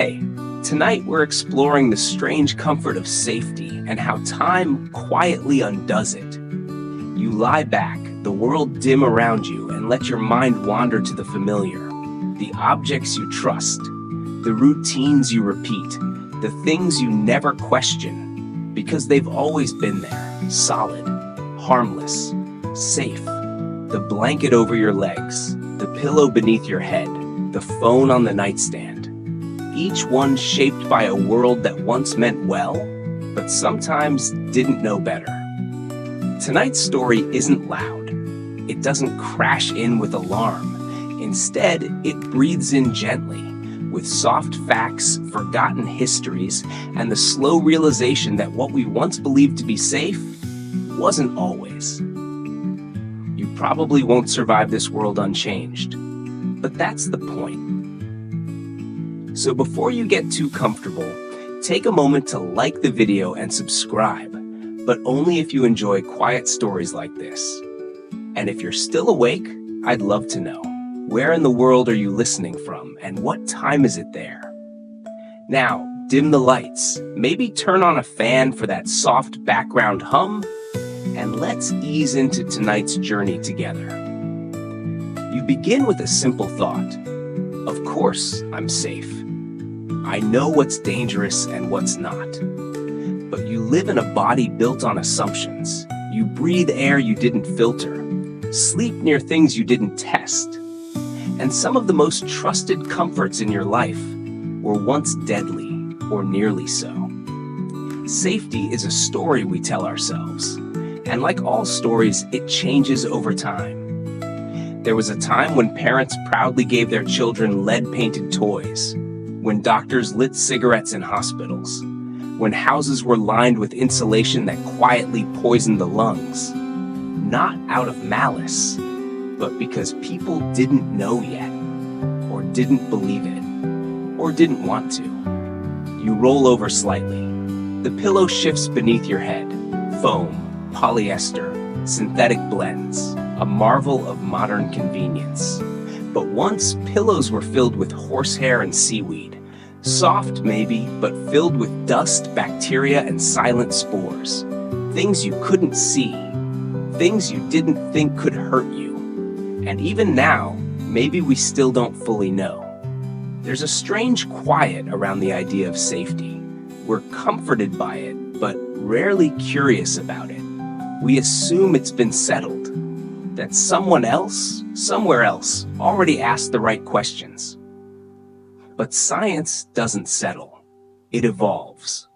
Hey, tonight we're exploring the strange comfort of safety and how time quietly undoes it. You lie back, the world dim around you, and let your mind wander to the familiar, the objects you trust, the routines you repeat, the things you never question, because they've always been there, solid, harmless, safe. The blanket over your legs, the pillow beneath your head, the phone on the nightstand. Each one shaped by a world that once meant well, but sometimes didn't know better. Tonight's story isn't loud. It doesn't crash in with alarm. Instead, it breathes in gently, with soft facts, forgotten histories, and the slow realization that what we once believed to be safe wasn't always. You probably won't survive this world unchanged, but that's the point. So before you get too comfortable, take a moment to like the video and subscribe, but only if you enjoy quiet stories like this. And if you're still awake, I'd love to know, where in the world are you listening from, and what time is it there? Now, dim the lights, maybe turn on a fan for that soft background hum, and let's ease into tonight's journey together. You begin with a simple thought. Of course, I'm safe. I know what's dangerous and what's not. But you live in a body built on assumptions. You breathe air you didn't filter, sleep near things you didn't test. And some of the most trusted comforts in your life were once deadly, or nearly so. Safety is a story we tell ourselves. And like all stories, it changes over time. There was a time when parents proudly gave their children lead-painted toys, when doctors lit cigarettes in hospitals, when houses were lined with insulation that quietly poisoned the lungs, not out of malice, but because people didn't know yet, or didn't believe it, or didn't want to. You roll over slightly. The pillow shifts beneath your head. Foam, polyester, synthetic blends, a marvel of modern convenience. But once, pillows were filled with horsehair and seaweed. Soft, maybe, but filled with dust, bacteria, and silent spores. Things you couldn't see. Things you didn't think could hurt you. And even now, maybe we still don't fully know. There's a strange quiet around the idea of safety. We're comforted by it, but rarely curious about it. We assume it's been settled. That someone else, somewhere else, already asked the right questions. But science doesn't settle. It evolves.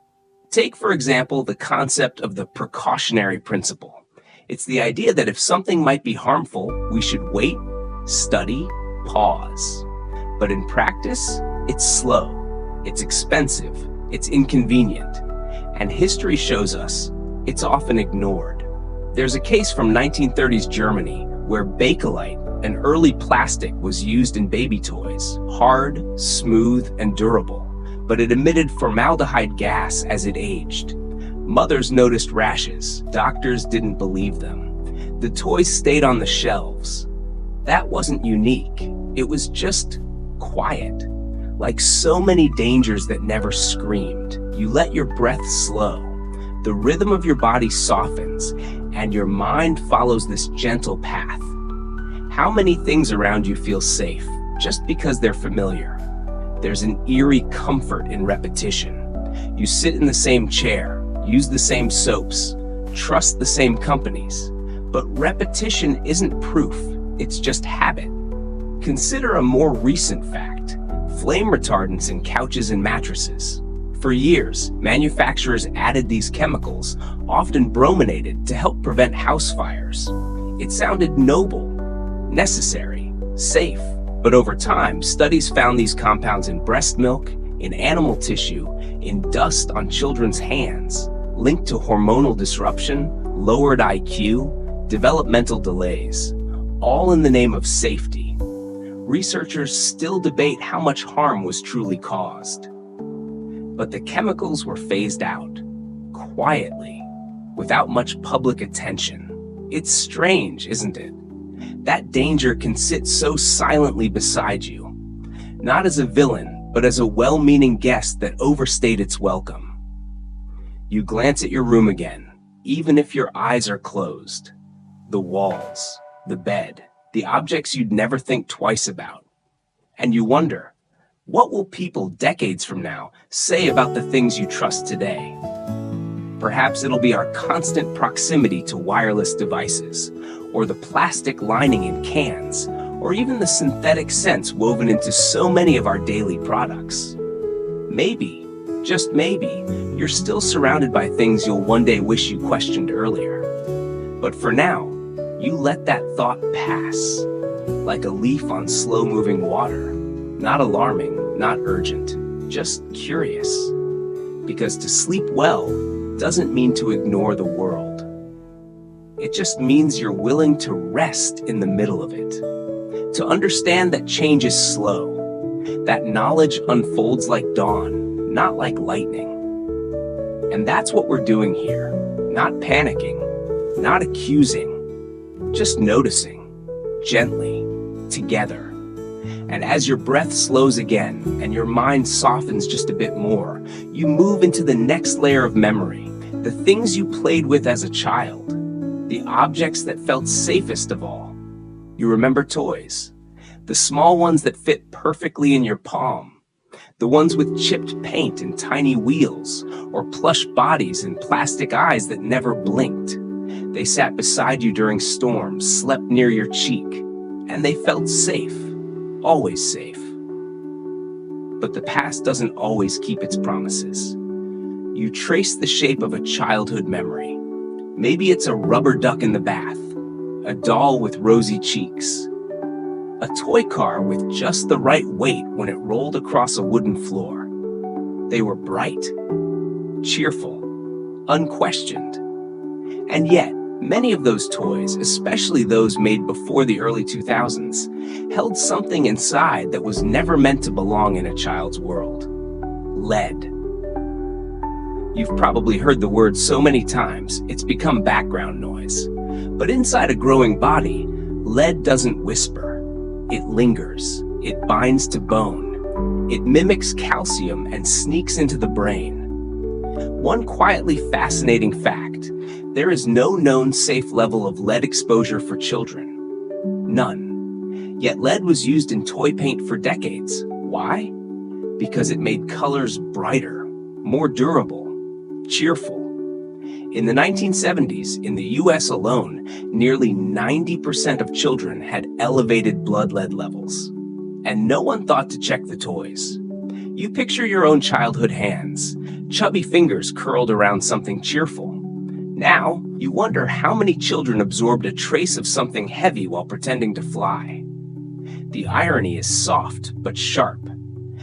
Take, for example, the concept of the precautionary principle. It's the idea that if something might be harmful, we should wait, study, pause. But in practice, it's slow, it's expensive, it's inconvenient. And history shows us it's often ignored. There's a case from 1930s Germany where Bakelite, an early plastic, was used in baby toys, hard, smooth, and durable, but it emitted formaldehyde gas as it aged. Mothers noticed rashes. Doctors didn't believe them. The toys stayed on the shelves. That wasn't unique. It was just quiet. Like so many dangers that never screamed, you let your breath slow. The rhythm of your body softens, and your mind follows this gentle path. How many things around you feel safe just because they're familiar? There's an eerie comfort in repetition. You sit in the same chair, use the same soaps, trust the same companies. But repetition isn't proof, it's just habit. Consider a more recent fact: flame retardants in couches and mattresses. For years, manufacturers added these chemicals, often brominated, to help prevent house fires. It sounded noble, necessary, safe. But over time, studies found these compounds in breast milk, in animal tissue, in dust on children's hands, linked to hormonal disruption, lowered IQ, developmental delays, all in the name of safety. Researchers still debate how much harm was truly caused. But the chemicals were phased out, quietly, without much public attention. It's strange, isn't it? That danger can sit so silently beside you, not as a villain, but as a well-meaning guest that overstayed its welcome. You glance at your room again, even if your eyes are closed. The walls, the bed, the objects you'd never think twice about. And you wonder, what will people decades from now say about the things you trust today? Perhaps it'll be our constant proximity to wireless devices, or the plastic lining in cans, or even the synthetic scents woven into so many of our daily products. Maybe, just maybe, you're still surrounded by things you'll one day wish you questioned earlier. But for now, you let that thought pass, like a leaf on slow-moving water. Not alarming, not urgent, just curious. Because to sleep well doesn't mean to ignore the world. It just means you're willing to rest in the middle of it. To understand that change is slow, that knowledge unfolds like dawn, not like lightning. And that's what we're doing here. Not panicking, not accusing, just noticing, gently, together. And as your breath slows again and your mind softens just a bit more, you move into the next layer of memory, the things you played with as a child, the objects that felt safest of all. You remember toys, the small ones that fit perfectly in your palm, the ones with chipped paint and tiny wheels, or plush bodies and plastic eyes that never blinked. They sat beside you during storms, slept near your cheek, and they felt safe. Always safe. But the past doesn't always keep its promises. You trace the shape of a childhood memory. Maybe it's a rubber duck in the bath, a doll with rosy cheeks, a toy car with just the right weight when it rolled across a wooden floor. They were bright, cheerful, unquestioned. And yet, many of those toys, especially those made before the early 2000s, held something inside that was never meant to belong in a child's world. Lead. You've probably heard the word so many times, it's become background noise. But inside a growing body, lead doesn't whisper. It lingers. It binds to bone. It mimics calcium and sneaks into the brain. One quietly fascinating fact: there is no known safe level of lead exposure for children. None. Yet lead was used in toy paint for decades. Why? Because it made colors brighter, more durable, cheerful. In the 1970s, in the US alone, nearly 90% of children had elevated blood lead levels. And no one thought to check the toys. You picture your own childhood hands, chubby fingers curled around something cheerful. Now, you wonder how many children absorbed a trace of something heavy while pretending to fly. The irony is soft but sharp.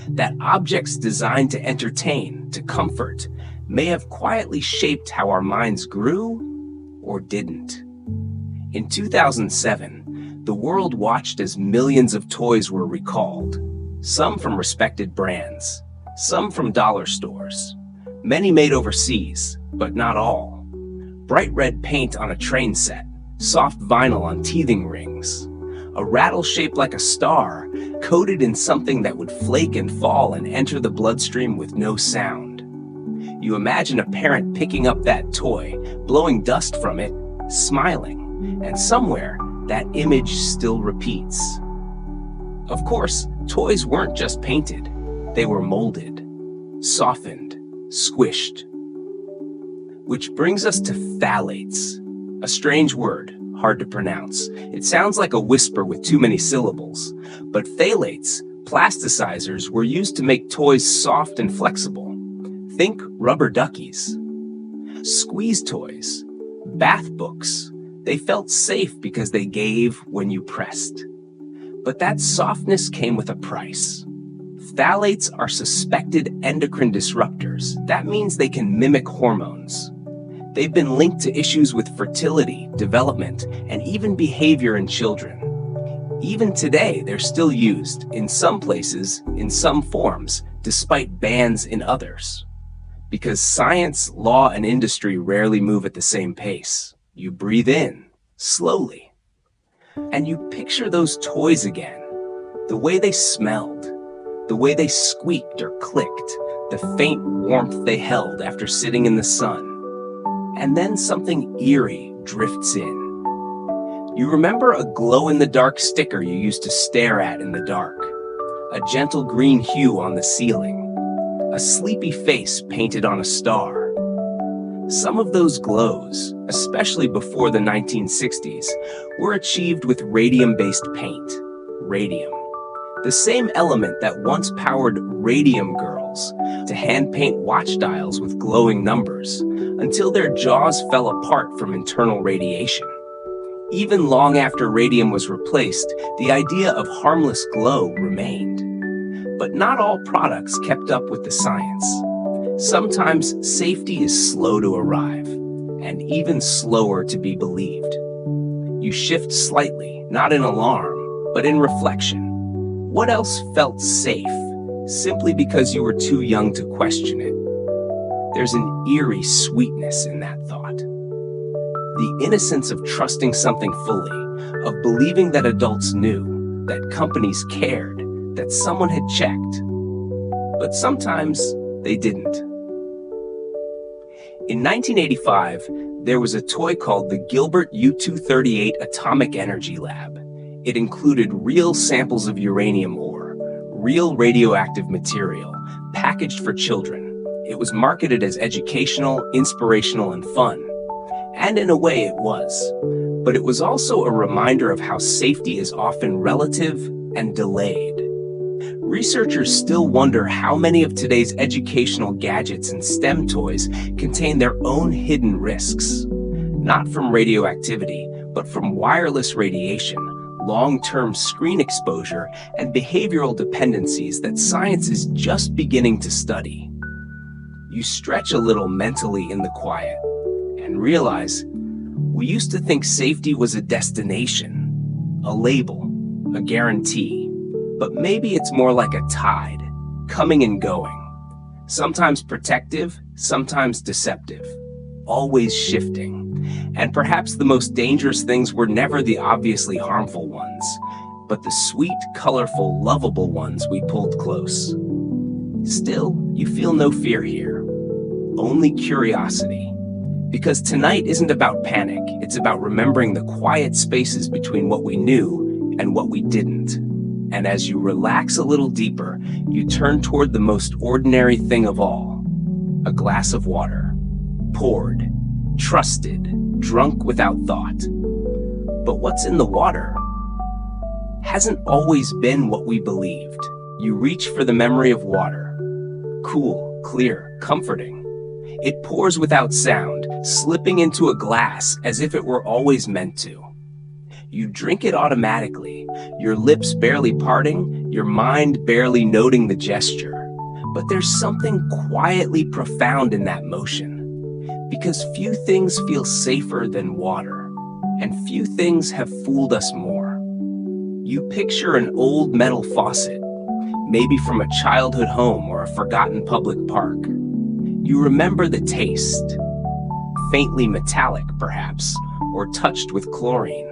That objects designed to entertain, to comfort, may have quietly shaped how our minds grew or didn't. In 2007, the world watched as millions of toys were recalled, some from respected brands, some from dollar stores, many made overseas, but not all. Bright red paint on a train set, soft vinyl on teething rings, a rattle shaped like a star, coated in something that would flake and fall and enter the bloodstream with no sound. You imagine a parent picking up that toy, blowing dust from it, smiling, and somewhere that image still repeats. Of course, toys weren't just painted. They were molded, softened, squished. Which brings us to phthalates, a strange word, hard to pronounce. It sounds like a whisper with too many syllables, but phthalates, plasticizers, were used to make toys soft and flexible. Think rubber duckies. Squeeze toys, bath books. They felt safe because they gave when you pressed. But that softness came with a price. Phthalates are suspected endocrine disruptors. That means they can mimic hormones. They've been linked to issues with fertility, development, and even behavior in children. Even today, they're still used, in some places, in some forms, despite bans in others. Because science, law, and industry rarely move at the same pace. You breathe in, slowly. And you picture those toys again, the way they smelled, The way they squeaked or clicked, the faint warmth they held after sitting in the sun. And then something eerie drifts in. You remember a glow-in-the-dark sticker you used to stare at in the dark, a gentle green hue on the ceiling, a sleepy face painted on a star. Some of those glows, especially before the 1960s, were achieved with radium-based paint, radium. The same element that once powered radium girls to hand-paint watch dials with glowing numbers until their jaws fell apart from internal radiation. Even long after radium was replaced, the idea of harmless glow remained. But not all products kept up with the science. Sometimes safety is slow to arrive, and even slower to be believed. You shift slightly, not in alarm, but in reflection. What else felt safe, simply because you were too young to question it? There's an eerie sweetness in that thought. The innocence of trusting something fully, of believing that adults knew, that companies cared, that someone had checked. But sometimes they didn't. In 1985, there was a toy called the Gilbert U-238 Atomic Energy Lab. It included real samples of uranium ore, real radioactive material, packaged for children. It was marketed as educational, inspirational, and fun. And in a way it was. But it was also a reminder of how safety is often relative and delayed. Researchers still wonder how many of today's educational gadgets and STEM toys contain their own hidden risks. Not from radioactivity, but from wireless radiation, long-term screen exposure, and behavioral dependencies that science is just beginning to study. You stretch a little mentally in the quiet and realize we used to think safety was a destination, a label, a guarantee. But maybe it's more like a tide, coming and going. Sometimes protective, sometimes deceptive, always shifting. And perhaps the most dangerous things were never the obviously harmful ones, but the sweet, colorful, lovable ones we pulled close. Still, you feel no fear here, only curiosity. Because tonight isn't about panic, it's about remembering the quiet spaces between what we knew and what we didn't. And as you relax a little deeper, you turn toward the most ordinary thing of all, a glass of water, poured, trusted, drunk without thought. But what's in the water hasn't always been what we believed. You reach for the memory of water, cool, clear, comforting. It pours without sound, slipping into a glass as if it were always meant to. You drink it automatically, your lips barely parting, your mind barely noting the gesture. But there's something quietly profound in that motion. Because few things feel safer than water, and few things have fooled us more. You picture an old metal faucet, maybe from a childhood home or a forgotten public park. You remember the taste, faintly metallic perhaps, or touched with chlorine.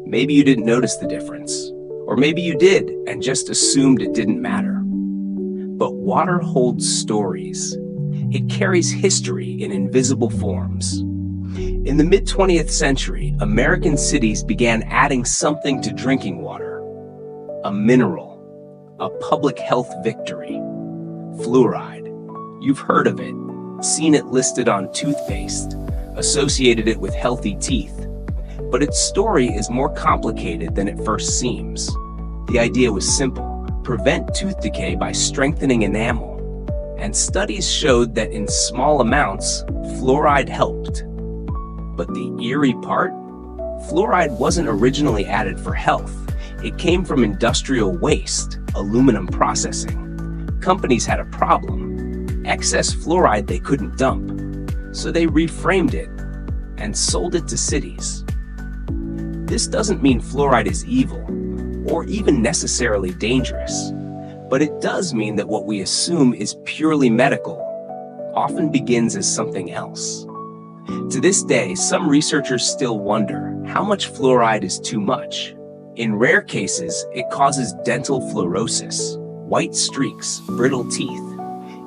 Maybe you didn't notice the difference, or maybe you did and just assumed it didn't matter. But water holds stories. It carries history in invisible forms. In the mid-20th century, American cities began adding something to drinking water. A mineral, a public health victory. Fluoride. You've heard of it, seen it listed on toothpaste, associated it with healthy teeth. But its story is more complicated than it first seems. The idea was simple: prevent tooth decay by strengthening enamel. And studies showed that in small amounts, fluoride helped. But the eerie part? Fluoride wasn't originally added for health. It came from industrial waste, aluminum processing. Companies had a problem. Excess fluoride they couldn't dump. So they reframed it and sold it to cities. This doesn't mean fluoride is evil, or even necessarily dangerous, but it does mean that what we assume is purely medical often begins as something else. To this day, some researchers still wonder how much fluoride is too much. In rare cases, it causes dental fluorosis, white streaks, brittle teeth.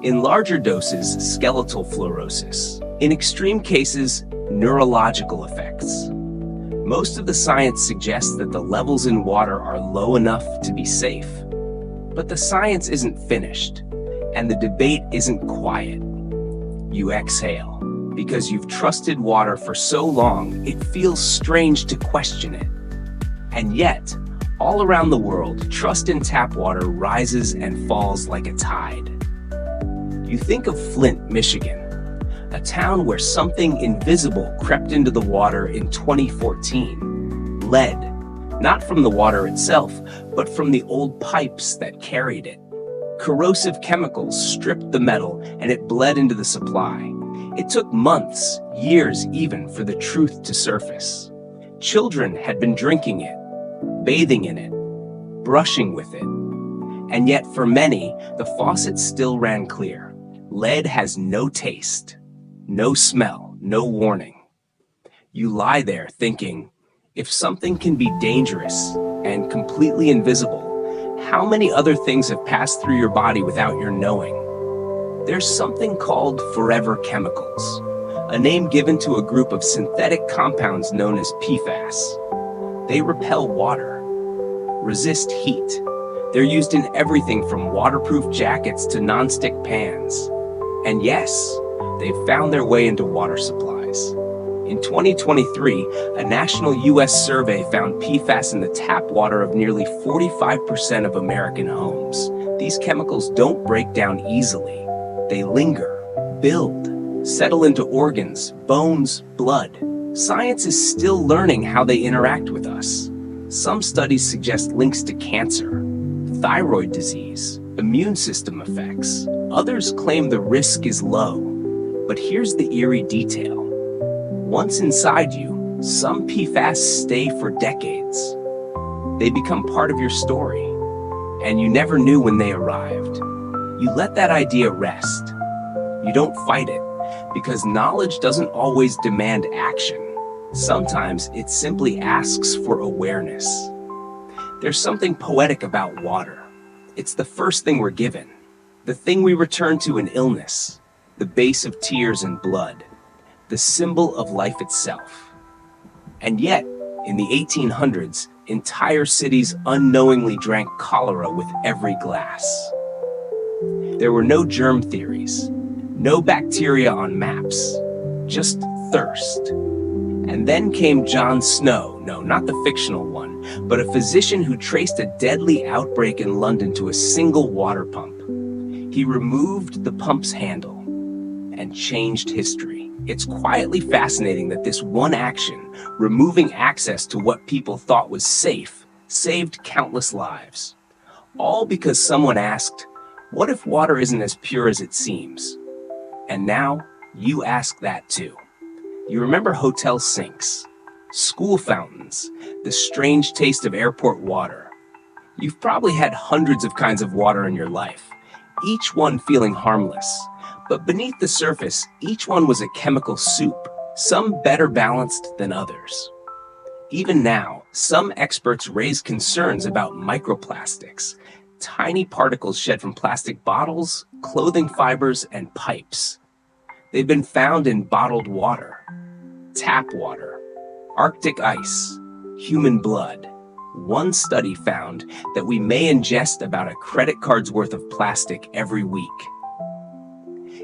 In larger doses, skeletal fluorosis. In extreme cases, neurological effects. Most of the science suggests that the levels in water are low enough to be safe. But the science isn't finished, and the debate isn't quiet. You exhale. Because you've trusted water for so long, it feels strange to question it. And yet, all around the world, trust in tap water rises and falls like a tide. You think of Flint, Michigan, a town where something invisible crept into the water in 2014. Lead, not from the water itself, but from the old pipes that carried it. Corrosive chemicals stripped the metal and it bled into the supply. It took months, years even, for the truth to surface. Children had been drinking it, bathing in it, brushing with it. And yet for many, the faucet still ran clear. Lead has no taste, no smell, no warning. You lie there thinking, if something can be dangerous and completely invisible, how many other things have passed through your body without your knowing? There's something called forever chemicals, a name given to a group of synthetic compounds known as PFAS. They repel water, resist heat. They're used in everything from waterproof jackets to nonstick pans. And yes, they've found their way into water supplies. In 2023, a national U.S. survey found PFAS in the tap water of nearly 45% of American homes. These chemicals don't break down easily. They linger, build, settle into organs, bones, blood. Science is still learning how they interact with us. Some studies suggest links to cancer, thyroid disease, immune system effects. Others claim the risk is low. But here's the eerie detail. Once inside you, some PFAS stay for decades. They become part of your story, and you never knew when they arrived. You let that idea rest. You don't fight it, because knowledge doesn't always demand action. Sometimes it simply asks for awareness. There's something poetic about water. It's the first thing we're given, the thing we return to in illness, the base of tears and blood, the symbol of life itself. And yet, in the 1800s, entire cities unknowingly drank cholera with every glass. There were no germ theories, no bacteria on maps, just thirst. And then came John Snow, no, not the fictional one, but a physician who traced a deadly outbreak in London to a single water pump. He removed the pump's handle and changed history. It's quietly fascinating that this one action, removing access to what people thought was safe, saved countless lives. All because someone asked, what if water isn't as pure as it seems? And now, you ask that too. You remember hotel sinks, school fountains, the strange taste of airport water. You've probably had hundreds of kinds of water in your life, each one feeling harmless. But beneath the surface, each one was a chemical soup, some better balanced than others. Even now, some experts raise concerns about microplastics, tiny particles shed from plastic bottles, clothing fibers, and pipes. They've been found in bottled water, tap water, Arctic ice, human blood. One study found that we may ingest about a credit card's worth of plastic every week.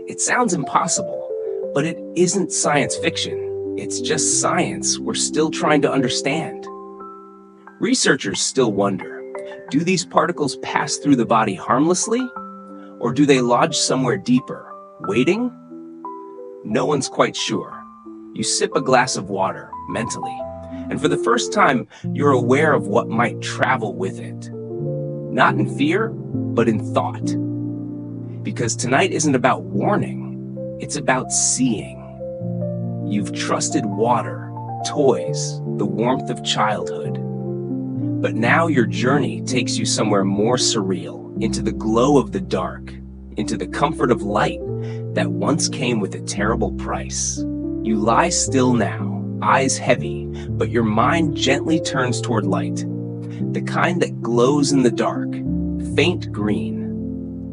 It sounds impossible, but it isn't science fiction. It's just science we're still trying to understand. Researchers still wonder, do these particles pass through the body harmlessly? Or do they lodge somewhere deeper, waiting? No one's quite sure. You sip a glass of water, mentally, and for the first time, you're aware of what might travel with it. Not in fear, but in thought. Because tonight isn't about warning, it's about seeing. You've trusted water, toys, the warmth of childhood. But now your journey takes you somewhere more surreal, into the glow of the dark, into the comfort of light that once came with a terrible price. You lie still now, eyes heavy, but your mind gently turns toward light. The kind that glows in the dark, faint green,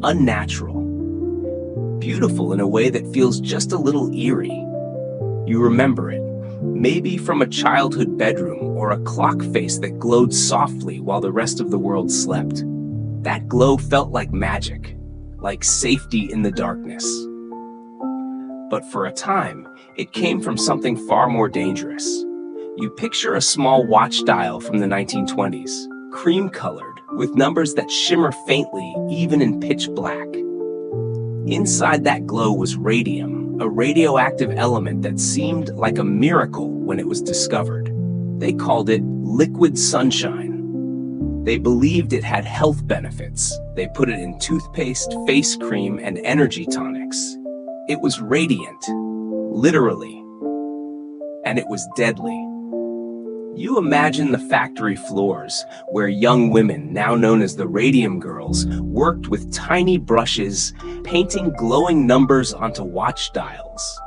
unnatural, beautiful in a way that feels just a little eerie. You remember it, maybe from a childhood bedroom or a clock face that glowed softly while the rest of the world slept. That glow felt like magic, like safety in the darkness. But for a time, it came from something far more dangerous. You picture a small watch dial from the 1920s, cream-colored, with numbers that shimmer faintly even in pitch black. Inside that glow was radium, a radioactive element that seemed like a miracle when it was discovered. They called it liquid sunshine. They believed it had health benefits. They put it in toothpaste, face cream, and energy tonics. It was radiant, literally, and it was deadly. You imagine the factory floors where young women, now known as the radium girls, worked with tiny brushes, painting glowing numbers onto watch dials.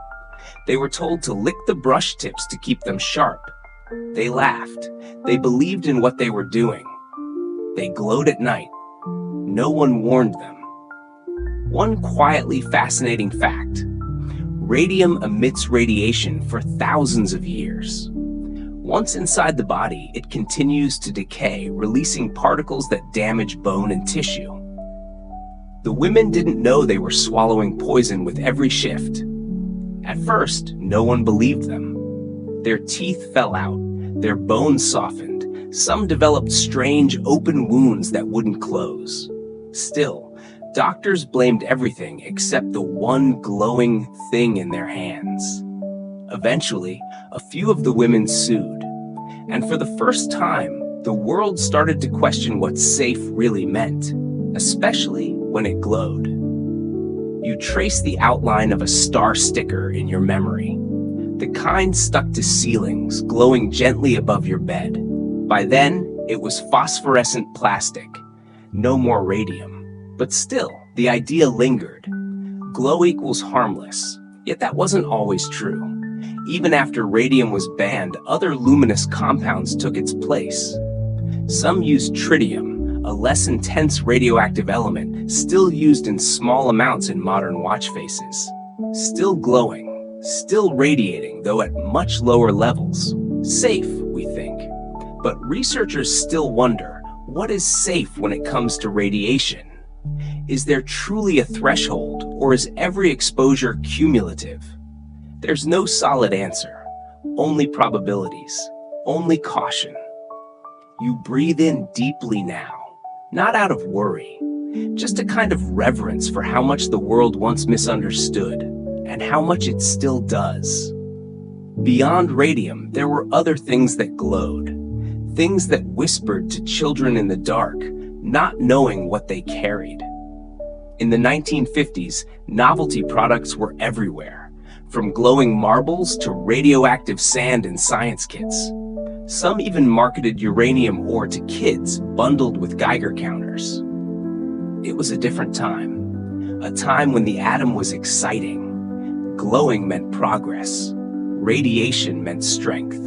They were told to lick the brush tips to keep them sharp. They laughed. They believed in what they were doing. They glowed at night. No one warned them. One quietly fascinating fact: radium emits radiation for thousands of years. Once inside the body, it continues to decay, releasing particles that damage bone and tissue. The women didn't know they were swallowing poison with every shift. At first, no one believed them. Their teeth fell out, their bones softened, some developed strange open wounds that wouldn't close. Still, doctors blamed everything except the one glowing thing in their hands. Eventually, a few of the women sued, and for the first time, the world started to question what safe really meant, especially when it glowed. You trace the outline of a star sticker in your memory, the kind stuck to ceilings, glowing gently above your bed. By then, it was phosphorescent plastic, no more radium. But still, the idea lingered. Glow equals harmless, yet that wasn't always true. Even after radium was banned, other luminous compounds took its place. Some used tritium, a less intense radioactive element, still used in small amounts in modern watch faces. Still glowing, still radiating, though at much lower levels. Safe, we think. But researchers still wonder, what is safe when it comes to radiation? Is there truly a threshold, or is every exposure cumulative? There's no solid answer, only probabilities, only caution. You breathe in deeply now, not out of worry, just a kind of reverence for how much the world once misunderstood, and how much it still does. Beyond radium, there were other things that glowed, things that whispered to children in the dark, not knowing what they carried. In the 1950s, novelty products were everywhere, from glowing marbles to radioactive sand in science kits. Some even marketed uranium ore to kids bundled with Geiger counters. It was a different time, a time when the atom was exciting. Glowing meant progress. Radiation meant strength.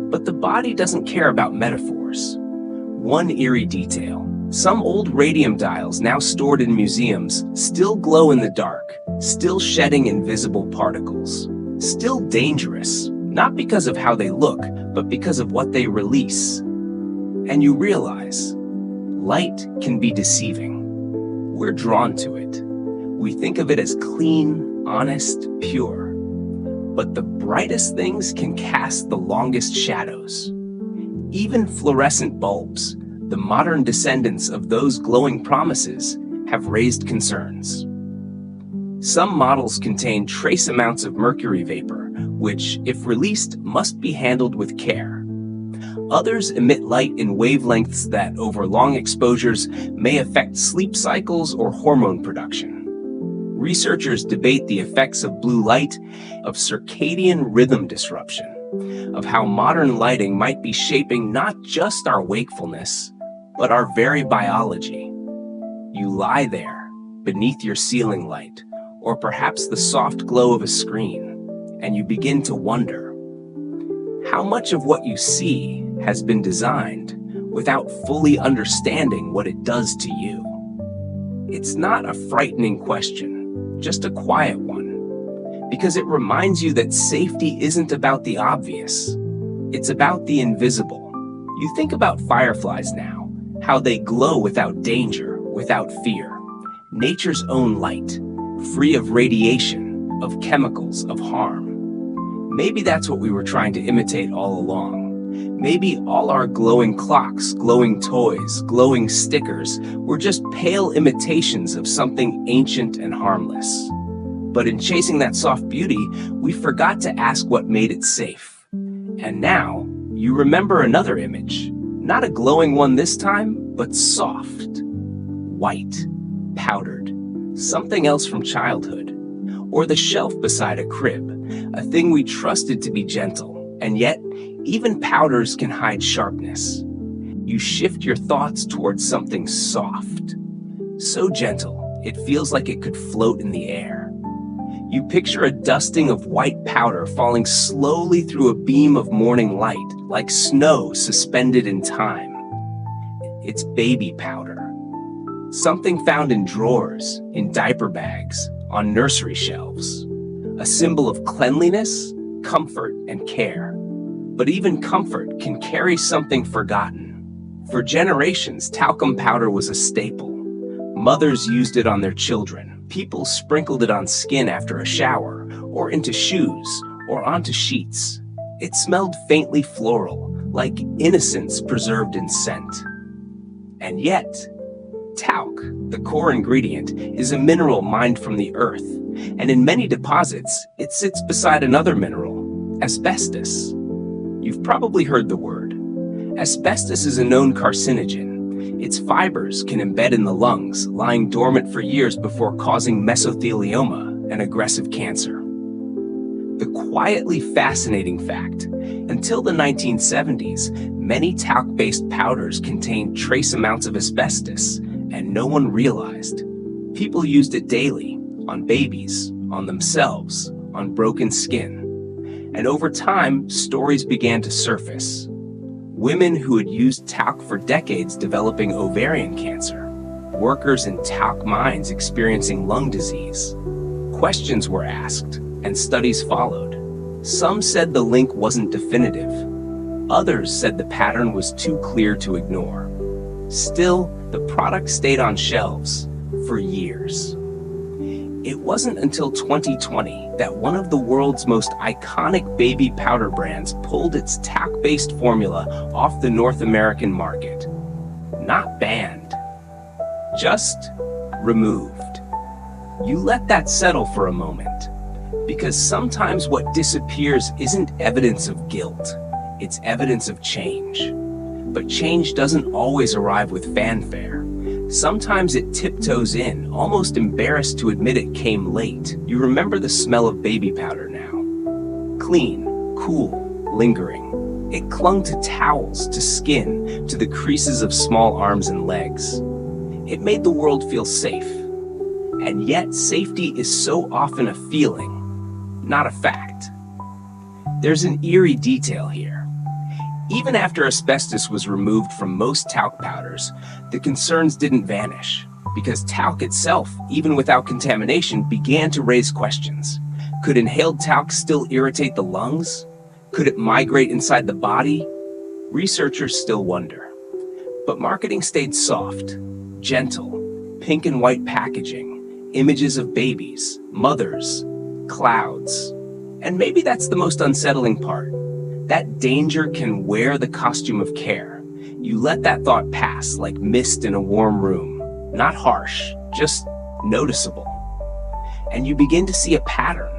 But the body doesn't care about metaphors. One eerie detail: some old radium dials, now stored in museums, still glow in the dark, still shedding invisible particles. Still dangerous, not because of how they look, but because of what they release. And you realize, light can be deceiving. We're drawn to it. We think of it as clean, honest, pure. But the brightest things can cast the longest shadows. Even fluorescent bulbs, the modern descendants of those glowing promises, have raised concerns. Some models contain trace amounts of mercury vapor, which, if released, must be handled with care. Others emit light in wavelengths that, over long exposures, may affect sleep cycles or hormone production. Researchers debate the effects of blue light, of circadian rhythm disruption, of how modern lighting might be shaping not just our wakefulness, but our very biology. You lie there, beneath your ceiling light, or perhaps the soft glow of a screen, and you begin to wonder, how much of what you see has been designed without fully understanding what it does to you? It's not a frightening question, just a quiet one, because it reminds you that safety isn't about the obvious. It's about the invisible. You think about fireflies now, how they glow without danger, without fear. Nature's own light, free of radiation, of chemicals, of harm. Maybe that's what we were trying to imitate all along. Maybe all our glowing clocks, glowing toys, glowing stickers were just pale imitations of something ancient and harmless. But in chasing that soft beauty, we forgot to ask what made it safe. And now, you remember another image. Not a glowing one this time, but soft, white, powdered, something else from childhood. Or the shelf beside a crib, a thing we trusted to be gentle, and yet, even powders can hide sharpness. You shift your thoughts towards something soft, so gentle, it feels like it could float in the air. You picture a dusting of white powder falling slowly through a beam of morning light, like snow suspended in time. It's baby powder. Something found in drawers, in diaper bags, on nursery shelves. A symbol of cleanliness, comfort, and care. But even comfort can carry something forgotten. For generations, talcum powder was a staple. Mothers used it on their children. People sprinkled it on skin after a shower, or into shoes, or onto sheets. It smelled faintly floral, like innocence preserved in scent. And yet, talc, the core ingredient, is a mineral mined from the earth, and in many deposits, it sits beside another mineral, asbestos. You've probably heard the word. Asbestos is a known carcinogen. Its fibers can embed in the lungs, lying dormant for years before causing mesothelioma, an aggressive cancer. The quietly fascinating fact, until the 1970s, many talc-based powders contained trace amounts of asbestos, and no one realized. People used it daily, on babies, on themselves, on broken skin. And over time, stories began to surface. Women who had used talc for decades developing ovarian cancer. Workers in talc mines experiencing lung disease. Questions were asked, and studies followed. Some said the link wasn't definitive. Others said the pattern was too clear to ignore. Still, the product stayed on shelves for years. It wasn't until 2020 that one of the world's most iconic baby powder brands pulled its talc-based formula off the North American market. Not banned, just removed. You let that settle for a moment, because sometimes what disappears isn't evidence of guilt, it's evidence of change. But change doesn't always arrive with fanfare. Sometimes it tiptoes in, almost embarrassed to admit it came late. You remember the smell of baby powder now. Clean, cool, lingering. It clung to towels, to skin, to the creases of small arms and legs. It made the world feel safe. And yet safety is so often a feeling, not a fact. There's an eerie detail here. Even after asbestos was removed from most talc powders, the concerns didn't vanish, because talc itself, even without contamination, began to raise questions. Could inhaled talc still irritate the lungs? Could it migrate inside the body? Researchers still wonder. But marketing stayed soft, gentle, pink and white packaging, images of babies, mothers, clouds. And maybe that's the most unsettling part. That danger can wear the costume of care. You let that thought pass like mist in a warm room. Not harsh, just noticeable. And you begin to see a pattern,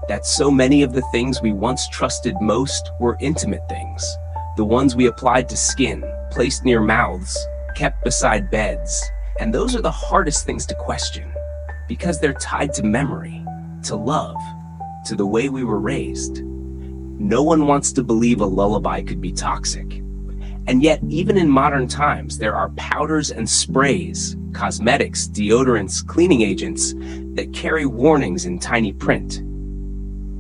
that so many of the things we once trusted most were intimate things. The ones we applied to skin, placed near mouths, kept beside beds. And those are the hardest things to question, because they're tied to memory, to love, to the way we were raised. No one wants to believe a lullaby could be toxic. And yet, even in modern times, there are powders and sprays, cosmetics, deodorants, cleaning agents that carry warnings in tiny print.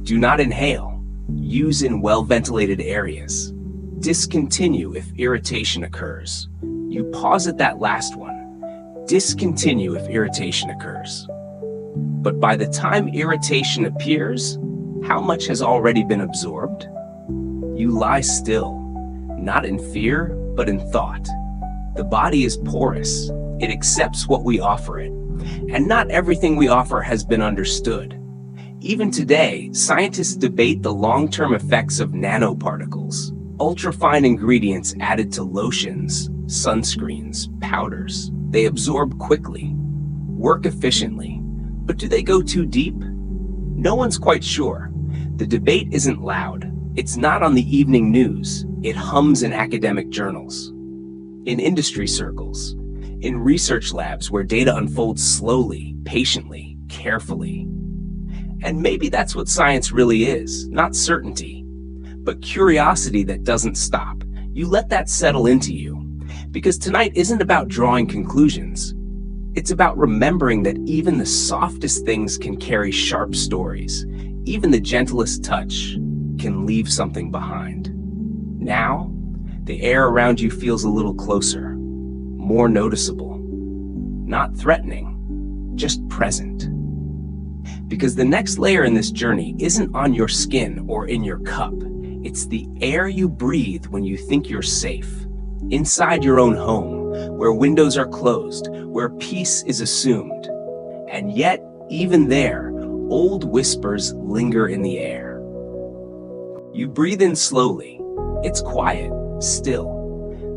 Do not inhale. Use in well-ventilated areas. Discontinue if irritation occurs. You pause at that last one, Discontinue if irritation occurs. But by the time irritation appears, how much has already been absorbed? You lie still, not in fear, but in thought. The body is porous. It accepts what we offer it. And not everything we offer has been understood. Even today, scientists debate the long-term effects of nanoparticles, ultrafine ingredients added to lotions, sunscreens, powders. They absorb quickly, work efficiently, but do they go too deep? No one's quite sure. The debate isn't loud. It's not on the evening news. It hums in academic journals, in industry circles, in research labs where data unfolds slowly, patiently, carefully. And maybe that's what science really is, not certainty, but curiosity that doesn't stop. You let that settle into you, because tonight isn't about drawing conclusions. It's about remembering that even the softest things can carry sharp stories. Even the gentlest touch can leave something behind. Now, the air around you feels a little closer, more noticeable, not threatening, just present. Because the next layer in this journey isn't on your skin or in your cup. It's the air you breathe when you think you're safe, inside your own home, where windows are closed, where peace is assumed. And yet, even there, old whispers linger in the air. You breathe in slowly. It's quiet, still.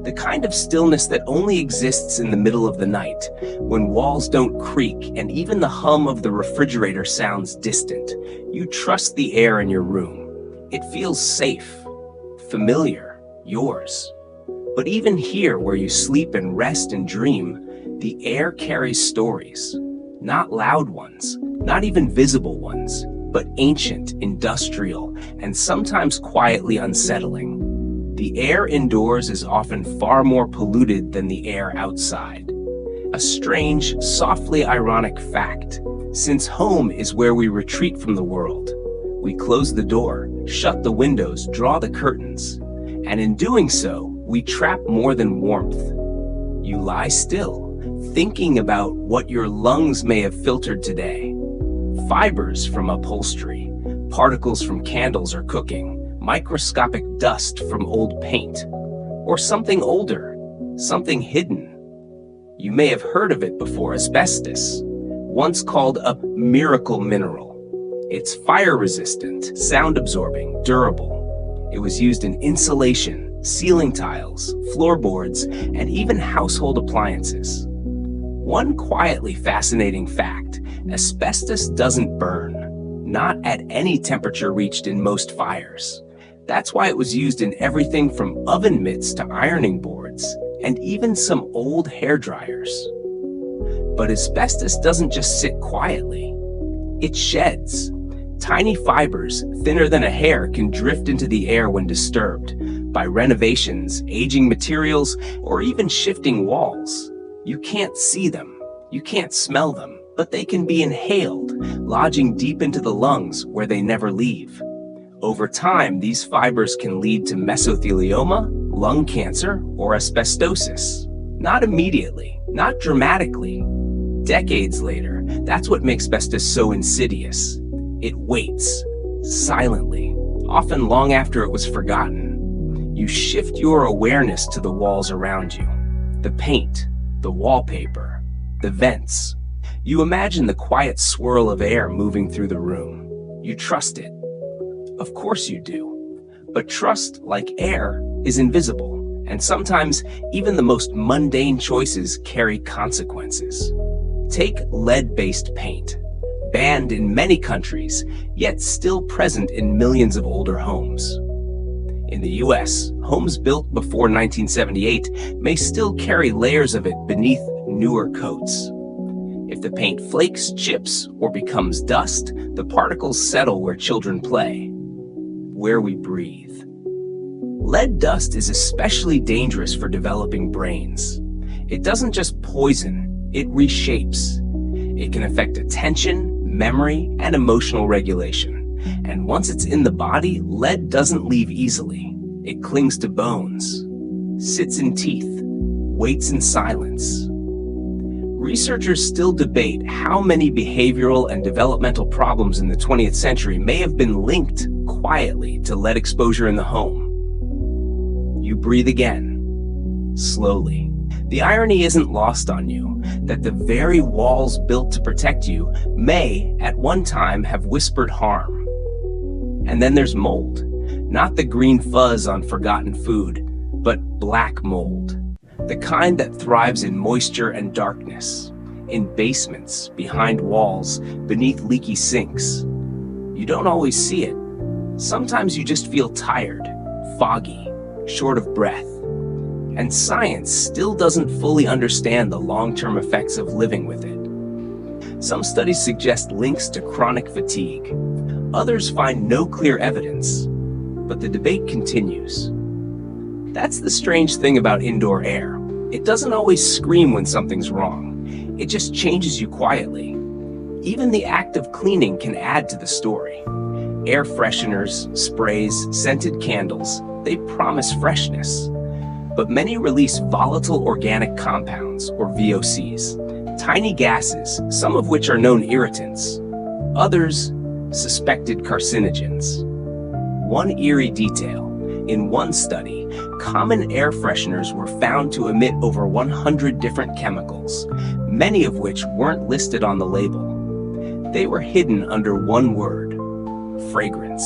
The kind of stillness that only exists in the middle of the night, when walls don't creak and even the hum of the refrigerator sounds distant. You trust the air in your room. It feels safe, familiar, yours. But even here, where you sleep and rest and dream, the air carries stories. Not loud ones, not even visible ones, but ancient, industrial, and sometimes quietly unsettling. The air indoors is often far more polluted than the air outside. A strange, softly ironic fact, since home is where we retreat from the world. We close the door, shut the windows, draw the curtains, and in doing so, we trap more than warmth. You lie still, thinking about what your lungs may have filtered today. Fibers from upholstery, particles from candles or cooking, microscopic dust from old paint, or something older, something hidden. You may have heard of it before, asbestos, once called a miracle mineral. It's fire-resistant, sound-absorbing, durable. It was used in insulation, ceiling tiles, floorboards, and even household appliances. One quietly fascinating fact, asbestos doesn't burn, not at any temperature reached in most fires. That's why it was used in everything from oven mitts to ironing boards, and even some old hair dryers. But asbestos doesn't just sit quietly. It sheds. Tiny fibers, thinner than a hair, can drift into the air when disturbed by renovations, aging materials, or even shifting walls. You can't see them, you can't smell them, but they can be inhaled, lodging deep into the lungs where they never leave. Over time, these fibers can lead to mesothelioma, lung cancer, or asbestosis. Not immediately, not dramatically. Decades later, that's what makes asbestos so insidious. It waits, silently, often long after it was forgotten. You shift your awareness to the walls around you, the paint, the wallpaper, the vents. You imagine the quiet swirl of air moving through the room. You trust it. Of course you do. But trust, like air, is invisible, and sometimes even the most mundane choices carry consequences. Take lead-based paint, banned in many countries, yet still present in millions of older homes. In the US, homes built before 1978 may still carry layers of it beneath newer coats. If the paint flakes, chips, or becomes dust, the particles settle where children play, where we breathe. Lead dust is especially dangerous for developing brains. It doesn't just poison, it reshapes. It can affect attention, memory, and emotional regulation. And once it's in the body, lead doesn't leave easily. It clings to bones, sits in teeth, waits in silence. Researchers still debate how many behavioral and developmental problems in the 20th century may have been linked quietly to lead exposure in the home. You breathe again, slowly. The irony isn't lost on you that the very walls built to protect you may, at one time, have whispered harm. And then there's mold. Not the green fuzz on forgotten food, but black mold. The kind that thrives in moisture and darkness, in basements, behind walls, beneath leaky sinks. You don't always see it. Sometimes you just feel tired, foggy, short of breath. And science still doesn't fully understand the long-term effects of living with it. Some studies suggest links to chronic fatigue. Others find no clear evidence, but the debate continues. That's the strange thing about indoor air. It doesn't always scream when something's wrong. It just changes you quietly. Even the act of cleaning can add to the story. Air fresheners, sprays, scented candles, they promise freshness. But many release volatile organic compounds, or VOCs, tiny gases, some of which are known irritants. Others, suspected carcinogens. One eerie detail. In one study, common air fresheners were found to emit over 100 different chemicals, many of which weren't listed on the label. They were hidden under one word: fragrance.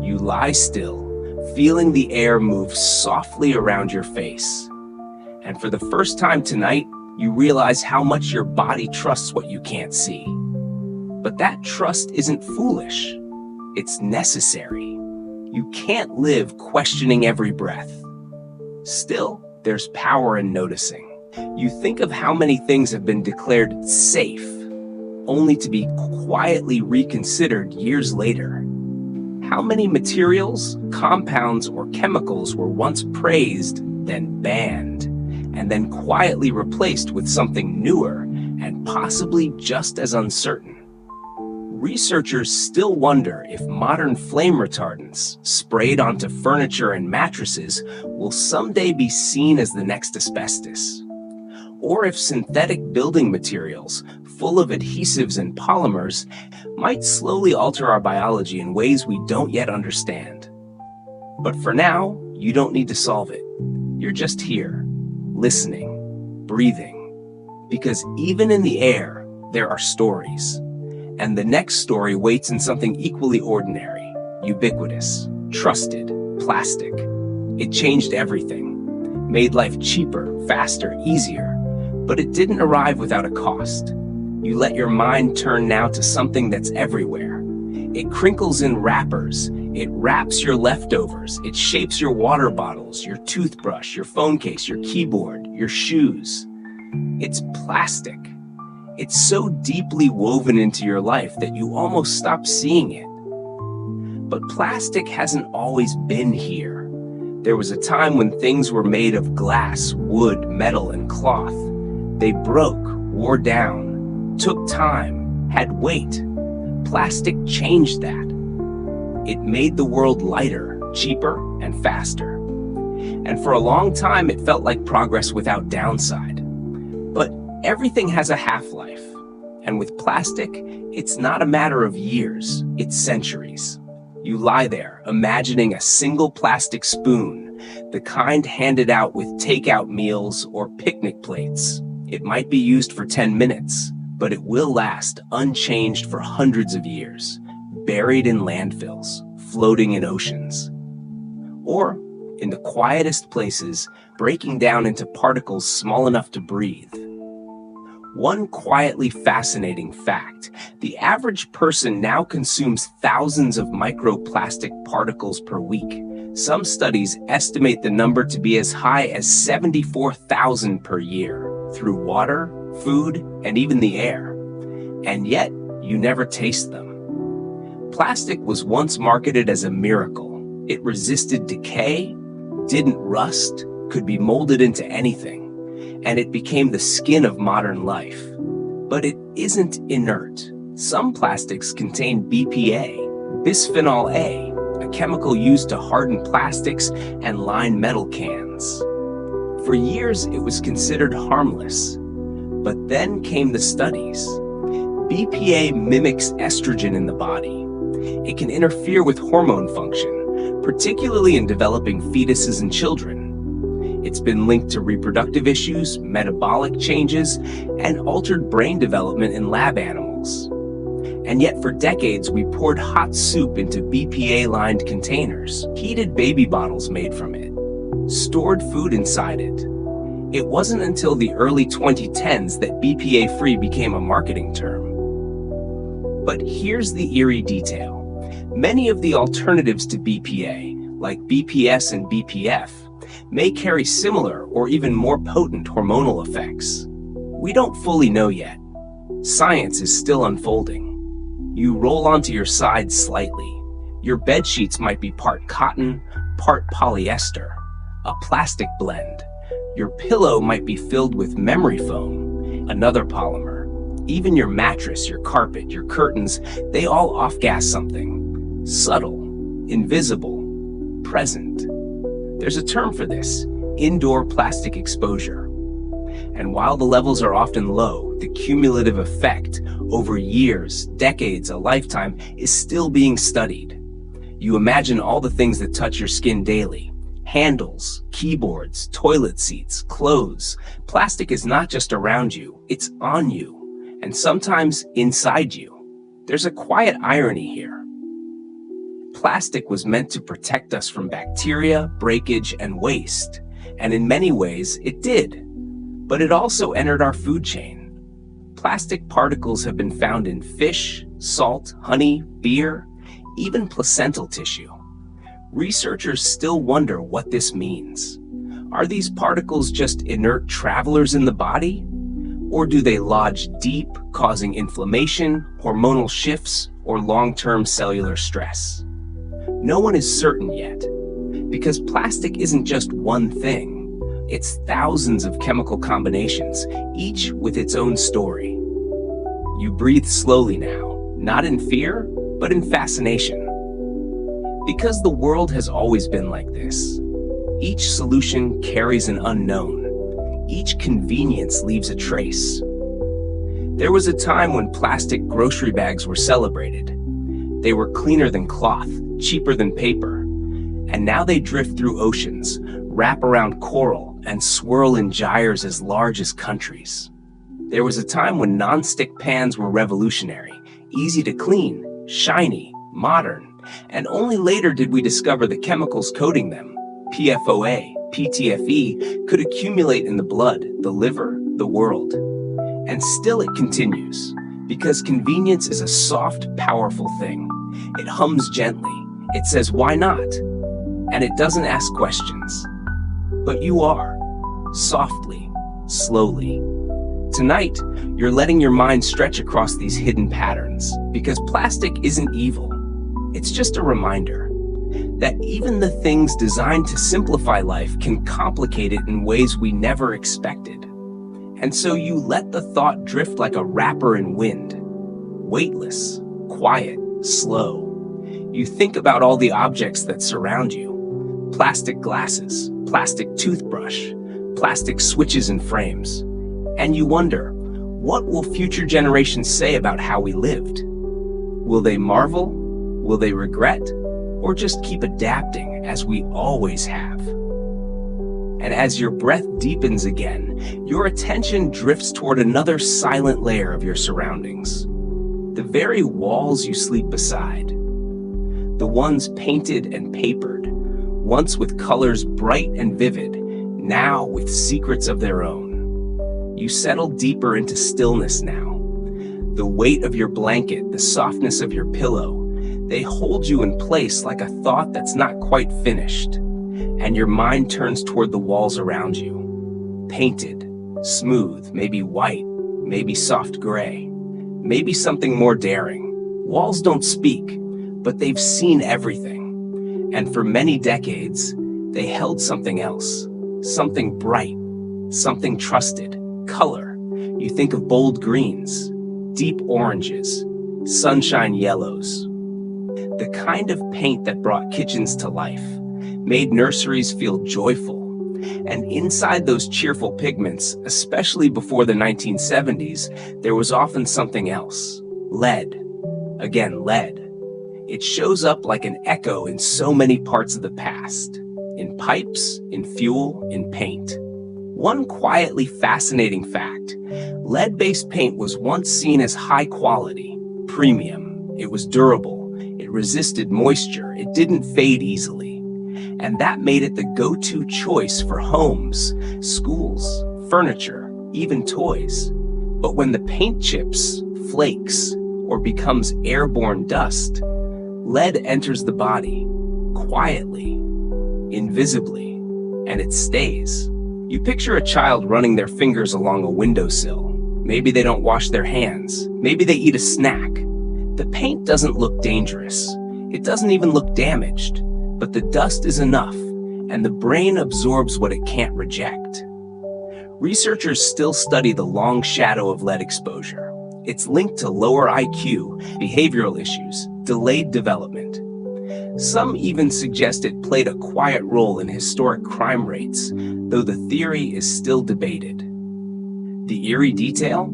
You lie still, feeling the air move softly around your face. And for the first time tonight, you realize how much your body trusts what you can't see. But that trust isn't foolish. It's necessary. You can't live questioning every breath. Still, there's power in noticing. You think of how many things have been declared safe, only to be quietly reconsidered years later. How many materials, compounds, or chemicals were once praised, then banned, and then quietly replaced with something newer and possibly just as uncertain? Researchers still wonder if modern flame retardants, sprayed onto furniture and mattresses, will someday be seen as the next asbestos. Or if synthetic building materials, full of adhesives and polymers, might slowly alter our biology in ways we don't yet understand. But for now, you don't need to solve it. You're just here, listening, breathing. Because even in the air, there are stories. And the next story waits in something equally ordinary, ubiquitous, trusted, plastic. It changed everything, made life cheaper, faster, easier. But it didn't arrive without a cost. You let your mind turn now to something that's everywhere. It crinkles in wrappers. It wraps your leftovers. It shapes your water bottles, your toothbrush, your phone case, your keyboard, your shoes. It's plastic. It's so deeply woven into your life that you almost stop seeing it. But plastic hasn't always been here. There was a time when things were made of glass, wood, metal, and cloth. They broke, wore down, took time, had weight. Plastic changed that. It made the world lighter, cheaper, and faster. And for a long time, it felt like progress without downside. But everything has a half-life. And with plastic, it's not a matter of years, it's centuries. You lie there, imagining a single plastic spoon, the kind handed out with takeout meals or picnic plates. It might be used for 10 minutes, but it will last unchanged for hundreds of years, buried in landfills, floating in oceans. Or, in the quietest places, breaking down into particles small enough to breathe. One quietly fascinating fact: the average person now consumes thousands of microplastic particles per week. Some studies estimate the number to be as high as 74,000 per year, through water, food, and even the air. And yet, you never taste them. Plastic was once marketed as a miracle. It resisted decay, didn't rust, could be molded into anything. And it became the skin of modern life. But it isn't inert. Some plastics contain BPA, bisphenol A, a chemical used to harden plastics and line metal cans. For years, it was considered harmless. But then came the studies. BPA mimics estrogen in the body. It can interfere with hormone function, particularly in developing fetuses and children. It's been linked to reproductive issues, metabolic changes, and altered brain development in lab animals. And yet for decades, we poured hot soup into BPA-lined containers, heated baby bottles made from it, stored food inside it. It wasn't until the early 2010s that BPA-free became a marketing term. But here's the eerie detail. Many of the alternatives to BPA, like BPS and BPF, may carry similar or even more potent hormonal effects. We don't fully know yet. Science is still unfolding. You roll onto your side slightly. Your bed sheets might be part cotton, part polyester, a plastic blend. Your pillow might be filled with memory foam, another polymer. Even your mattress, your carpet, your curtains, they all off-gas something. Subtle, invisible, present. There's a term for this: indoor plastic exposure. And while the levels are often low, the cumulative effect over years, decades, a lifetime is still being studied. You imagine all the things that touch your skin daily. Handles, keyboards, toilet seats, clothes. Plastic is not just around you, it's on you, and sometimes inside you. There's a quiet irony here. Plastic was meant to protect us from bacteria, breakage, and waste, and in many ways it did. But it also entered our food chain. Plastic particles have been found in fish, salt, honey, beer, even placental tissue. Researchers still wonder what this means. Are these particles just inert travelers in the body? Or do they lodge deep, causing inflammation, hormonal shifts, or long-term cellular stress? No one is certain yet, because plastic isn't just one thing. It's thousands of chemical combinations, each with its own story. You breathe slowly now, not in fear, but in fascination. Because the world has always been like this. Each solution carries an unknown. Each convenience leaves a trace. There was a time when plastic grocery bags were celebrated. They were cleaner than cloth, cheaper than paper. And now they drift through oceans, wrap around coral, and swirl in gyres as large as countries. There was a time when non-stick pans were revolutionary, easy to clean, shiny, modern. And only later did we discover the chemicals coating them, PFOA, PTFE, could accumulate in the blood, the liver, the world. And still it continues, because convenience is a soft, powerful thing. It hums gently. It says, why not? And it doesn't ask questions. But you are, softly, slowly. Tonight, you're letting your mind stretch across these hidden patterns, because plastic isn't evil. It's just a reminder that even the things designed to simplify life can complicate it in ways we never expected. And so you let the thought drift like a wrapper in wind, weightless, quiet, slow. You think about all the objects that surround you: plastic glasses, plastic toothbrush, plastic switches and frames. And you wonder, what will future generations say about how we lived? Will they marvel? Will they regret, or just keep adapting as we always have? And as your breath deepens again, your attention drifts toward another silent layer of your surroundings. The very walls you sleep beside. The ones painted and papered, once with colors bright and vivid, now with secrets of their own. You settle deeper into stillness now. The weight of your blanket, the softness of your pillow, they hold you in place like a thought that's not quite finished. And your mind turns toward the walls around you. Painted, smooth, maybe white, maybe soft gray, maybe something more daring. Walls don't speak, but they've seen everything. And for many decades, they held something else, something bright, something trusted, color. You think of bold greens, deep oranges, sunshine yellows. The kind of paint that brought kitchens to life, made nurseries feel joyful, And inside those cheerful pigments, especially before the 1970s, there was often something else. Lead. Again, lead. It shows up like an echo in so many parts of the past. In pipes, in fuel, in paint. One quietly fascinating fact: lead-based paint was once seen as high quality, premium. It was durable, it resisted moisture, it didn't fade easily. And that made it the go-to choice for homes, schools, furniture, even toys. But when the paint chips, flakes, or becomes airborne dust, lead enters the body, quietly, invisibly, and it stays. You picture a child running their fingers along a windowsill. Maybe they don't wash their hands. Maybe they eat a snack. The paint doesn't look dangerous. It doesn't even look damaged. But the dust is enough, and the brain absorbs what it can't reject. Researchers still study the long shadow of lead exposure. It's linked to lower IQ, behavioral issues, delayed development. Some even suggest it played a quiet role in historic crime rates, though the theory is still debated. The eerie detail?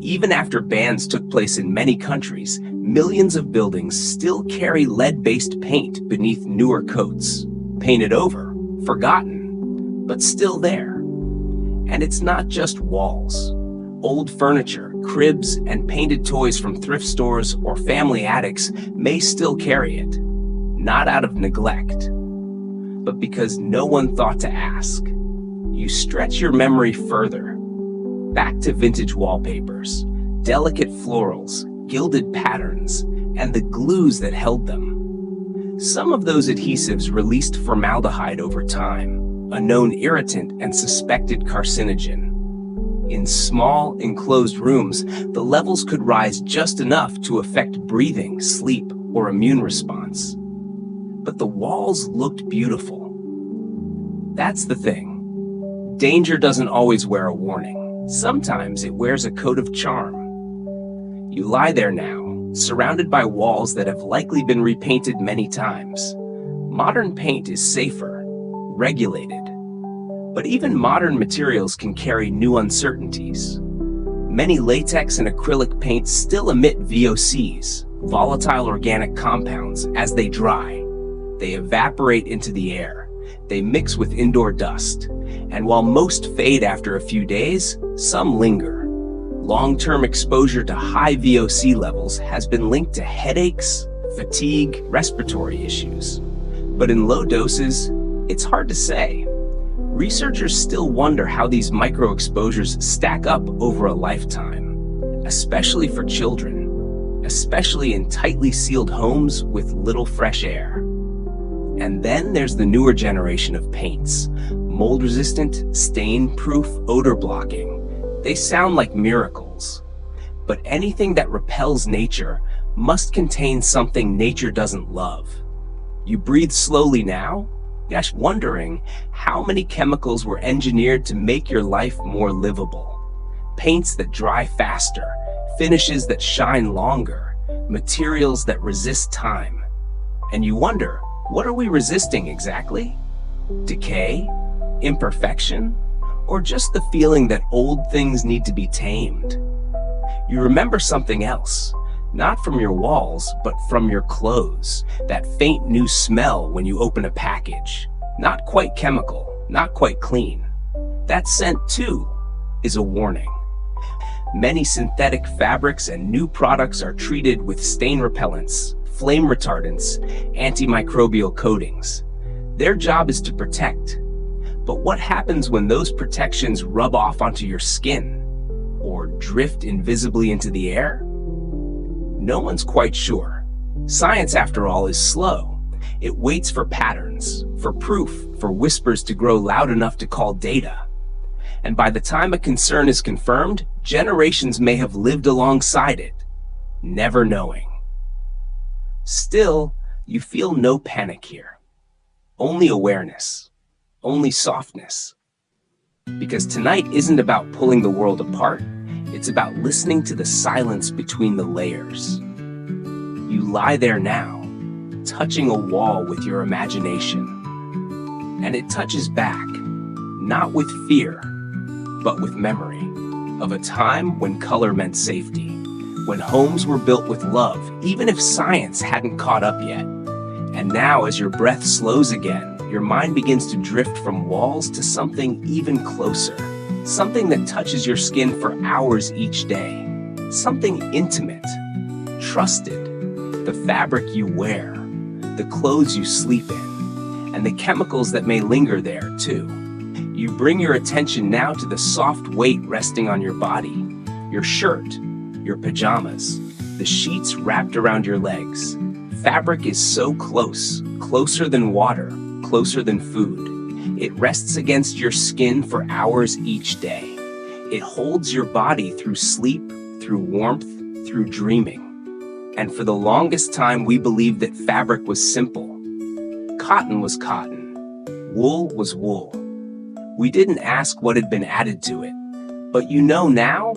Even after bans took place in many countries, millions of buildings still carry lead-based paint beneath newer coats. Painted over, forgotten, but still there. And it's not just walls. Old furniture, cribs, and painted toys from thrift stores or family attics may still carry it. Not out of neglect, but because no one thought to ask. You stretch your memory further, back to vintage wallpapers, delicate florals, gilded patterns, and the glues that held them. Some of those adhesives released formaldehyde over time, a known irritant and suspected carcinogen. In small, enclosed rooms, the levels could rise just enough to affect breathing, sleep, or immune response. But the walls looked beautiful. That's the thing. Danger doesn't always wear a warning. Sometimes it wears a coat of charm. You lie there now, surrounded by walls that have likely been repainted many times. Modern paint is safer, regulated. But even modern materials can carry new uncertainties. Many latex and acrylic paints still emit VOCs, volatile organic compounds, as they dry. They evaporate into the air. They mix with indoor dust. And while most fade after a few days, some linger. Long-term exposure to high VOC levels has been linked to headaches, fatigue, respiratory issues. But in low doses, it's hard to say. Researchers still wonder how these micro-exposures stack up over a lifetime, especially for children, especially in tightly sealed homes with little fresh air. And then there's the newer generation of paints, mold-resistant, stain-proof, odor-blocking. They sound like miracles. But anything that repels nature must contain something nature doesn't love. You breathe slowly now, just wondering how many chemicals were engineered to make your life more livable. Paints that dry faster, finishes that shine longer, materials that resist time. And you wonder, what are we resisting exactly? Decay? Imperfection? Or just the feeling that old things need to be tamed? You remember something else, not from your walls, but from your clothes, that faint new smell when you open a package. Not quite chemical, not quite clean. That scent, too, is a warning. Many synthetic fabrics and new products are treated with stain repellents, flame retardants, antimicrobial coatings. Their job is to protect. But what happens when those protections rub off onto your skin or drift invisibly into the air? No one's quite sure. Science, after all, is slow. It waits for patterns, for proof, for whispers to grow loud enough to call data. And by the time a concern is confirmed, generations may have lived alongside it, never knowing. Still, you feel no panic here. Only awareness. Only softness. Because tonight isn't about pulling the world apart. It's about listening to the silence between the layers. You lie there now, touching a wall with your imagination. And it touches back, not with fear, but with memory of a time when color meant safety, when homes were built with love, even if science hadn't caught up yet. And now, as your breath slows again, your mind begins to drift from walls to something even closer, something that touches your skin for hours each day, something intimate, trusted, the fabric you wear, the clothes you sleep in, and the chemicals that may linger there too. You bring your attention now to the soft weight resting on your body, your shirt, your pajamas, the sheets wrapped around your legs. Fabric is so close, closer than water, closer than food. It rests against your skin for hours each day. It holds your body through sleep, through warmth, through dreaming. And for the longest time, we believed that fabric was simple. Cotton was cotton. Wool was wool. We didn't ask what had been added to it. But you know now?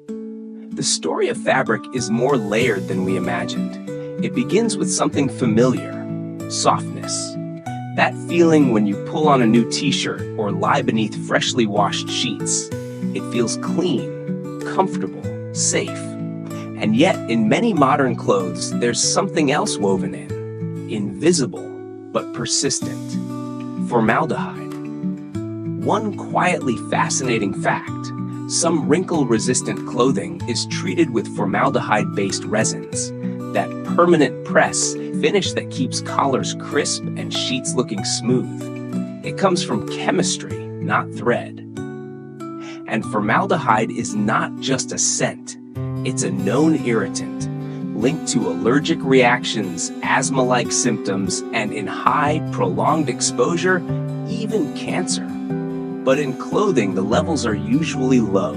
The story of fabric is more layered than we imagined. It begins with something familiar, softness. That feeling when you pull on a new t-shirt or lie beneath freshly washed sheets. It feels clean, comfortable, safe. And yet, in many modern clothes, there's something else woven in. Invisible, but persistent. Formaldehyde. One quietly fascinating fact: some wrinkle-resistant clothing is treated with formaldehyde-based resins, that permanent press finish that keeps collars crisp and sheets looking smooth. It comes from chemistry, not thread. And formaldehyde is not just a scent. It's a known irritant, linked to allergic reactions, asthma-like symptoms, and in high, prolonged exposure, even cancer. But in clothing, the levels are usually low,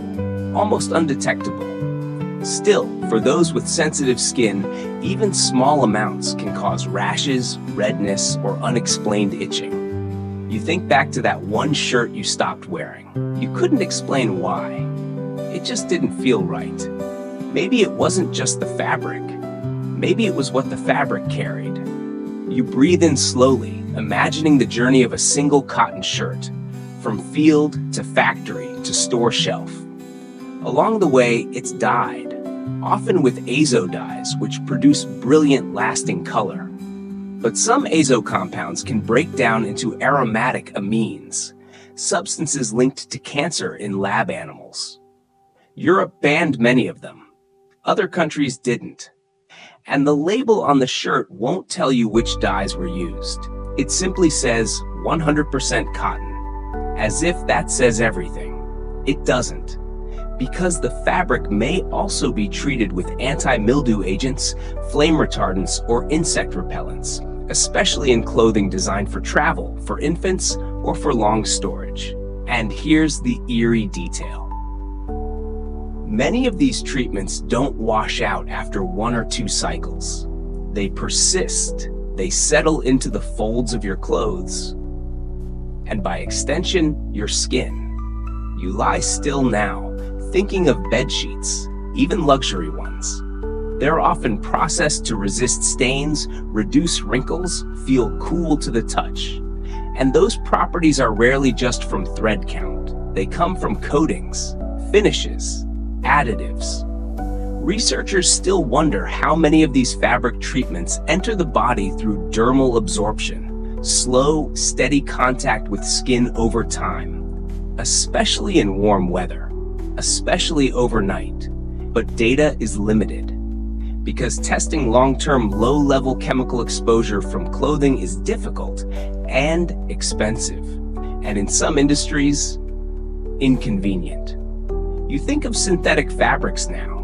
almost undetectable. Still, for those with sensitive skin, even small amounts can cause rashes, redness, or unexplained itching. You think back to that one shirt you stopped wearing. You couldn't explain why. It just didn't feel right. Maybe it wasn't just the fabric. Maybe it was what the fabric carried. You breathe in slowly, imagining the journey of a single cotton shirt, from field to factory to store shelf. Along the way, it's dyed, often with azo dyes, which produce brilliant, lasting color. But some azo compounds can break down into aromatic amines, substances linked to cancer in lab animals. Europe banned many of them. Other countries didn't. And the label on the shirt won't tell you which dyes were used. It simply says 100% cotton, as if that says everything. It doesn't, because the fabric may also be treated with anti-mildew agents, flame retardants, or insect repellents, especially in clothing designed for travel, for infants, or for long storage. And here's the eerie detail. Many of these treatments don't wash out after 1 or 2 cycles. They persist. They settle into the folds of your clothes, and by extension, your skin. You lie still now, thinking of bed sheets, even luxury ones. They're often processed to resist stains, reduce wrinkles, feel cool to the touch. And those properties are rarely just from thread count. They come from coatings, finishes, additives. Researchers still wonder how many of these fabric treatments enter the body through dermal absorption, slow, steady contact with skin over time, especially in warm weather, especially overnight. But data is limited, because testing long-term low-level chemical exposure from clothing is difficult and expensive, and in some industries, inconvenient. You think of synthetic fabrics now.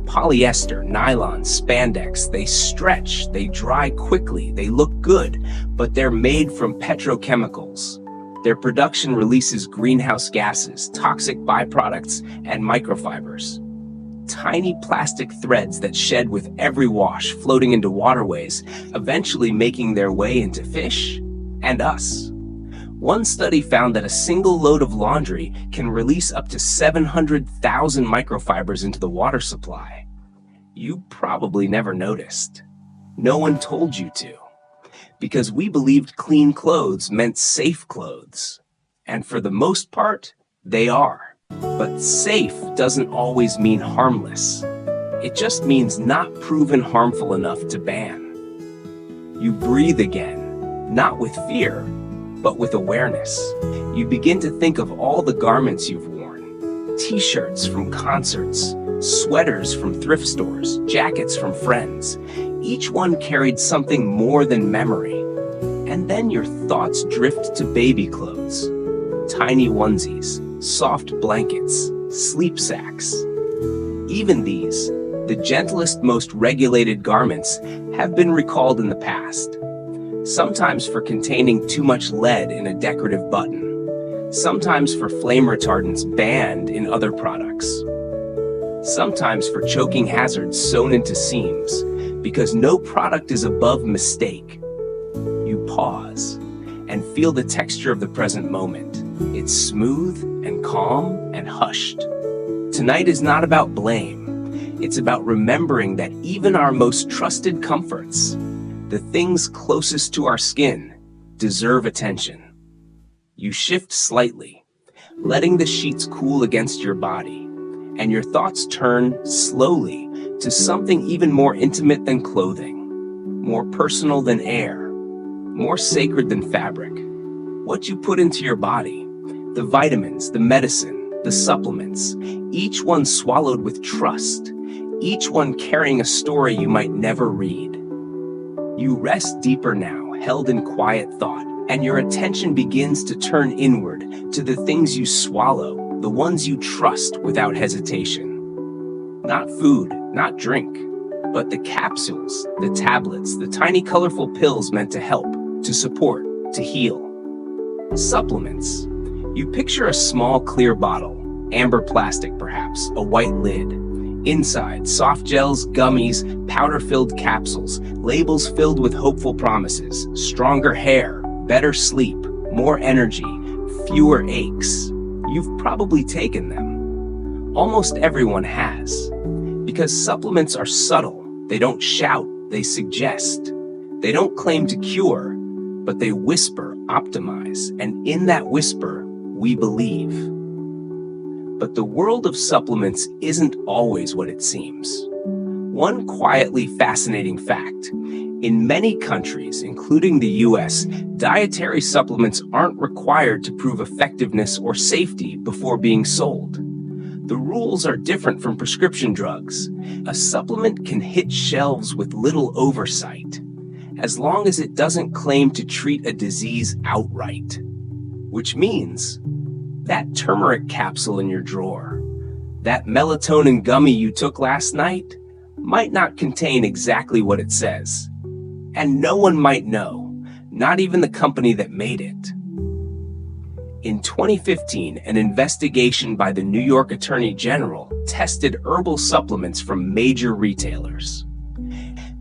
Polyester, nylon, spandex, they stretch, they dry quickly, they look good, but they're made from petrochemicals. Their production releases greenhouse gases, toxic byproducts, and microfibers. Tiny plastic threads that shed with every wash, floating into waterways, eventually making their way into fish and us. One study found that a single load of laundry can release up to 700,000 microfibers into the water supply. You probably never noticed. No one told you to, because we believed clean clothes meant safe clothes. And for the most part, they are. But safe doesn't always mean harmless. It just means not proven harmful enough to ban. You breathe again, not with fear, but with awareness. You begin to think of all the garments you've worn. T-shirts from concerts, sweaters from thrift stores, jackets from friends. Each one carried something more than memory. And then your thoughts drift to baby clothes, tiny onesies, soft blankets, sleep sacks. Even these, the gentlest, most regulated garments, have been recalled in the past. Sometimes for containing too much lead in a decorative button. Sometimes for flame retardants banned in other products. Sometimes for choking hazards sewn into seams, because no product is above mistake. You pause and feel the texture of the present moment. It's smooth and calm and hushed. Tonight is not about blame. It's about remembering that even our most trusted comforts, the things closest to our skin, deserve attention. You shift slightly, letting the sheets cool against your body, and your thoughts turn slowly to something even more intimate than clothing, more personal than air, more sacred than fabric. What you put into your body, the vitamins, the medicine, the supplements, each one swallowed with trust, each one carrying a story you might never read. You rest deeper now, held in quiet thought, and your attention begins to turn inward to the things you swallow, the ones you trust without hesitation. Not food, not drink, but the capsules, the tablets, the tiny colorful pills meant to help, to support, to heal. Supplements. You picture a small clear bottle, amber plastic perhaps, a white lid. Inside, soft gels, gummies, powder-filled capsules, labels filled with hopeful promises, stronger hair, better sleep, more energy, fewer aches. You've probably taken them. Almost everyone has. Because supplements are subtle. They don't shout, they suggest. They don't claim to cure, but they whisper, optimize, and in that whisper, we believe. But the world of supplements isn't always what it seems. One quietly fascinating fact: in many countries, including the US, dietary supplements aren't required to prove effectiveness or safety before being sold. The rules are different from prescription drugs. A supplement can hit shelves with little oversight, as long as it doesn't claim to treat a disease outright. Which means that turmeric capsule in your drawer, that melatonin gummy you took last night, might not contain exactly what it says. And no one might know, not even the company that made it. In 2015, an investigation by the New York Attorney General tested herbal supplements from major retailers.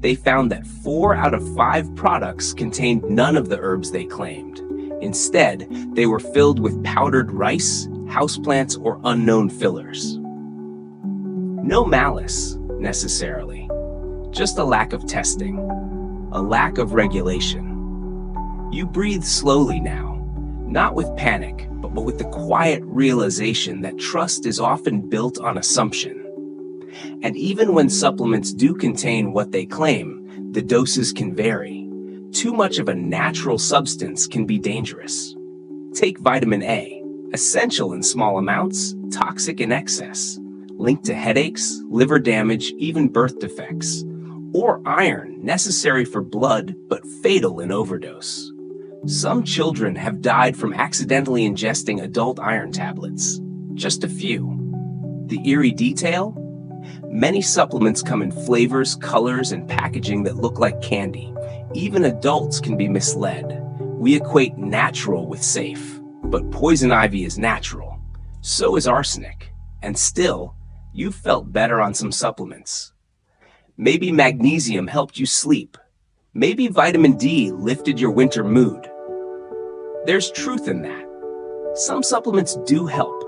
They found that 4 out of 5 products contained none of the herbs they claimed. Instead, they were filled with powdered rice, houseplants, or unknown fillers. No malice, necessarily. Just a lack of testing. A lack of regulation. You breathe slowly now, not with panic, but with the quiet realization that trust is often built on assumption. And even when supplements do contain what they claim, the doses can vary. Too much of a natural substance can be dangerous. Take vitamin A, essential in small amounts, toxic in excess, linked to headaches, liver damage, even birth defects. Or iron, necessary for blood, but fatal in overdose. Some children have died from accidentally ingesting adult iron tablets. Just a few. The eerie detail? Many supplements come in flavors, colors, and packaging that look like candy. Even adults can be misled. We equate natural with safe, but poison ivy is natural. So is arsenic. And still, you've felt better on some supplements. Maybe magnesium helped you sleep. Maybe vitamin D lifted your winter mood. There's truth in that. Some supplements do help.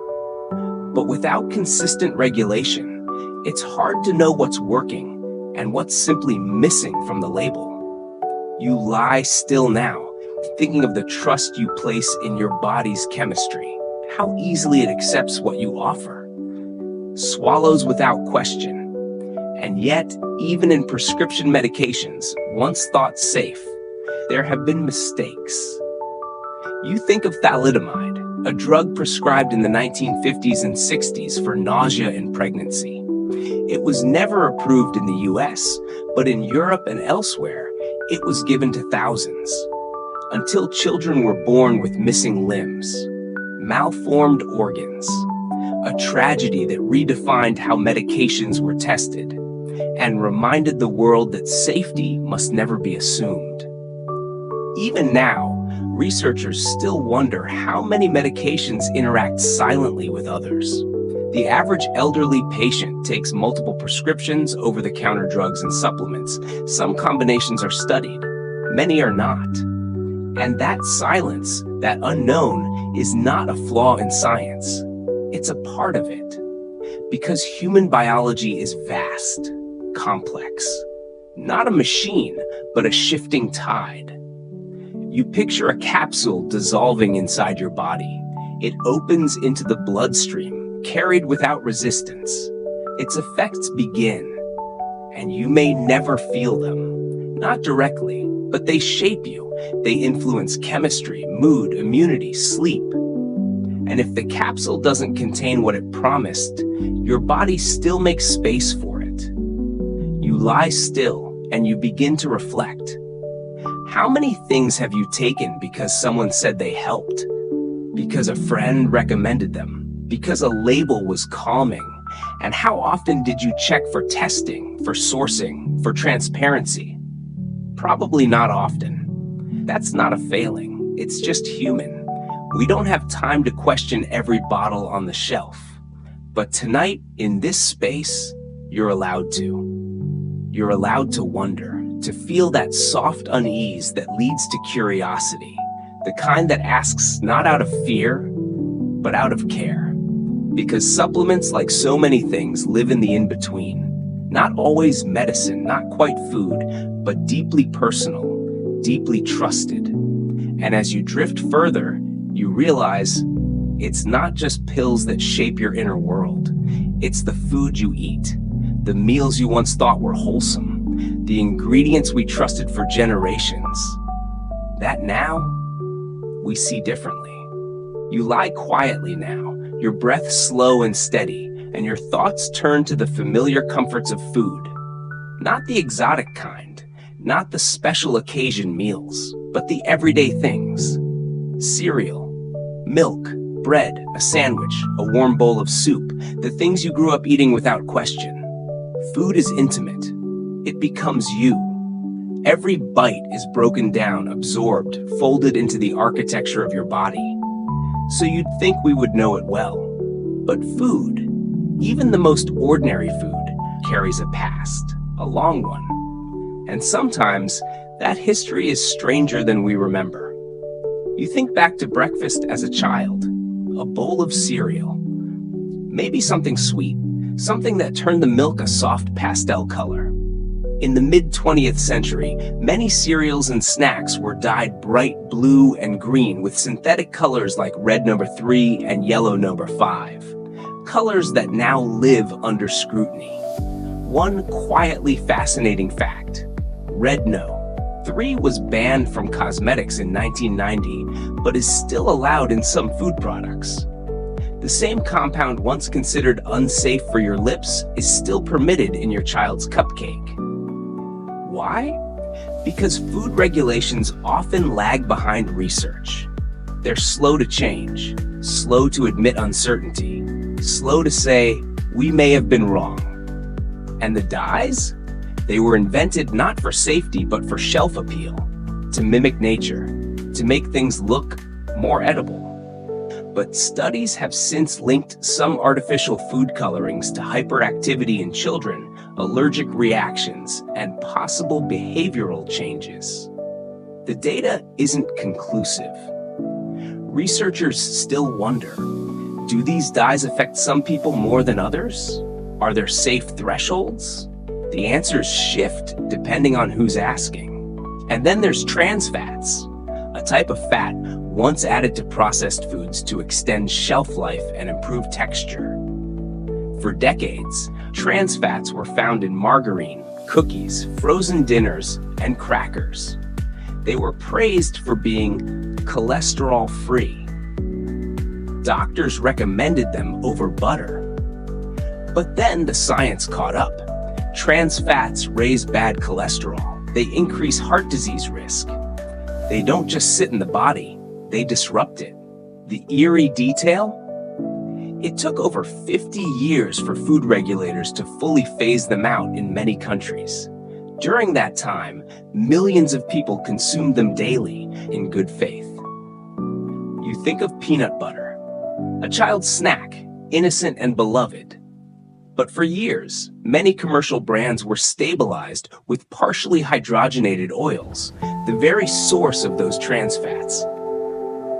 But without consistent regulation, it's hard to know what's working and what's simply missing from the label. You lie still now, thinking of the trust you place in your body's chemistry, how easily it accepts what you offer, swallows without question. And yet, even in prescription medications, once thought safe, there have been mistakes. You think of thalidomide, a drug prescribed in the 1950s and 60s for nausea in pregnancy. It was never approved in the US, but in Europe and elsewhere, it was given to thousands, until children were born with missing limbs, malformed organs, a tragedy that redefined how medications were tested and reminded the world that safety must never be assumed. Even now, researchers still wonder how many medications interact silently with others. The average elderly patient takes multiple prescriptions, over-the-counter drugs, and supplements. Some combinations are studied, many are not. And that silence, that unknown, is not a flaw in science. It's a part of it. Because human biology is vast, complex. Not a machine, but a shifting tide. You picture a capsule dissolving inside your body. It opens into the bloodstream, carried without resistance. Its effects begin, and you may never feel them. Not directly, but they shape you. They influence chemistry, mood, immunity, sleep. And if the capsule doesn't contain what it promised, your body still makes space for it. You lie still, and you begin to reflect. How many things have you taken because someone said they helped? Because a friend recommended them? Because a label was calming? And how often did you check for testing, for sourcing, for transparency? Probably not often. That's not a failing, it's just human. We don't have time to question every bottle on the shelf. But tonight, in this space, you're allowed to. You're allowed to wonder, to feel that soft unease that leads to curiosity, the kind that asks not out of fear, but out of care. Because supplements, like so many things, live in the in-between. Not always medicine, not quite food, but deeply personal, deeply trusted. And as you drift further, you realize it's not just pills that shape your inner world. It's the food you eat, the meals you once thought were wholesome, the ingredients we trusted for generations, that now we see differently. You lie quietly now, your breath slow and steady, and your thoughts turn to the familiar comforts of food. Not the exotic kind, not the special occasion meals, but the everyday things. Cereal, milk, bread, a sandwich, a warm bowl of soup, the things you grew up eating without question. Food is intimate. It becomes you. Every bite is broken down, absorbed, folded into the architecture of your body. So you'd think we would know it well. But food, even the most ordinary food, carries a past, a long one. And sometimes that history is stranger than we remember. You think back to breakfast as a child, a bowl of cereal, maybe something sweet, something that turned the milk a soft pastel color. In the mid-20th century, many cereals and snacks were dyed bright blue and green with synthetic colors like red number 3 and yellow number 5. Colors that now live under scrutiny. One quietly fascinating fact: red no. 3 was banned from cosmetics in 1990, but is still allowed in some food products. The same compound once considered unsafe for your lips is still permitted in your child's cupcake. Why? Because food regulations often lag behind research. They're slow to change, slow to admit uncertainty, slow to say, we may have been wrong. And the dyes? They were invented not for safety, but for shelf appeal, to mimic nature, to make things look more edible. But studies have since linked some artificial food colorings to hyperactivity in children, allergic reactions, and possible behavioral changes. The data isn't conclusive. Researchers still wonder, do these dyes affect some people more than others? Are there safe thresholds? The answers shift depending on who's asking. And then there's trans fats, a type of fat once added to processed foods to extend shelf life and improve texture. For decades, trans fats were found in margarine, cookies, frozen dinners, and crackers. They were praised for being cholesterol-free. Doctors recommended them over butter. But then the science caught up. Trans fats raise bad cholesterol. They increase heart disease risk. They don't just sit in the body, they disrupt it. The eerie detail? It took over 50 years for food regulators to fully phase them out in many countries. During that time, millions of people consumed them daily in good faith. You think of peanut butter, a child's snack, innocent and beloved. But for years, many commercial brands were stabilized with partially hydrogenated oils, the very source of those trans fats.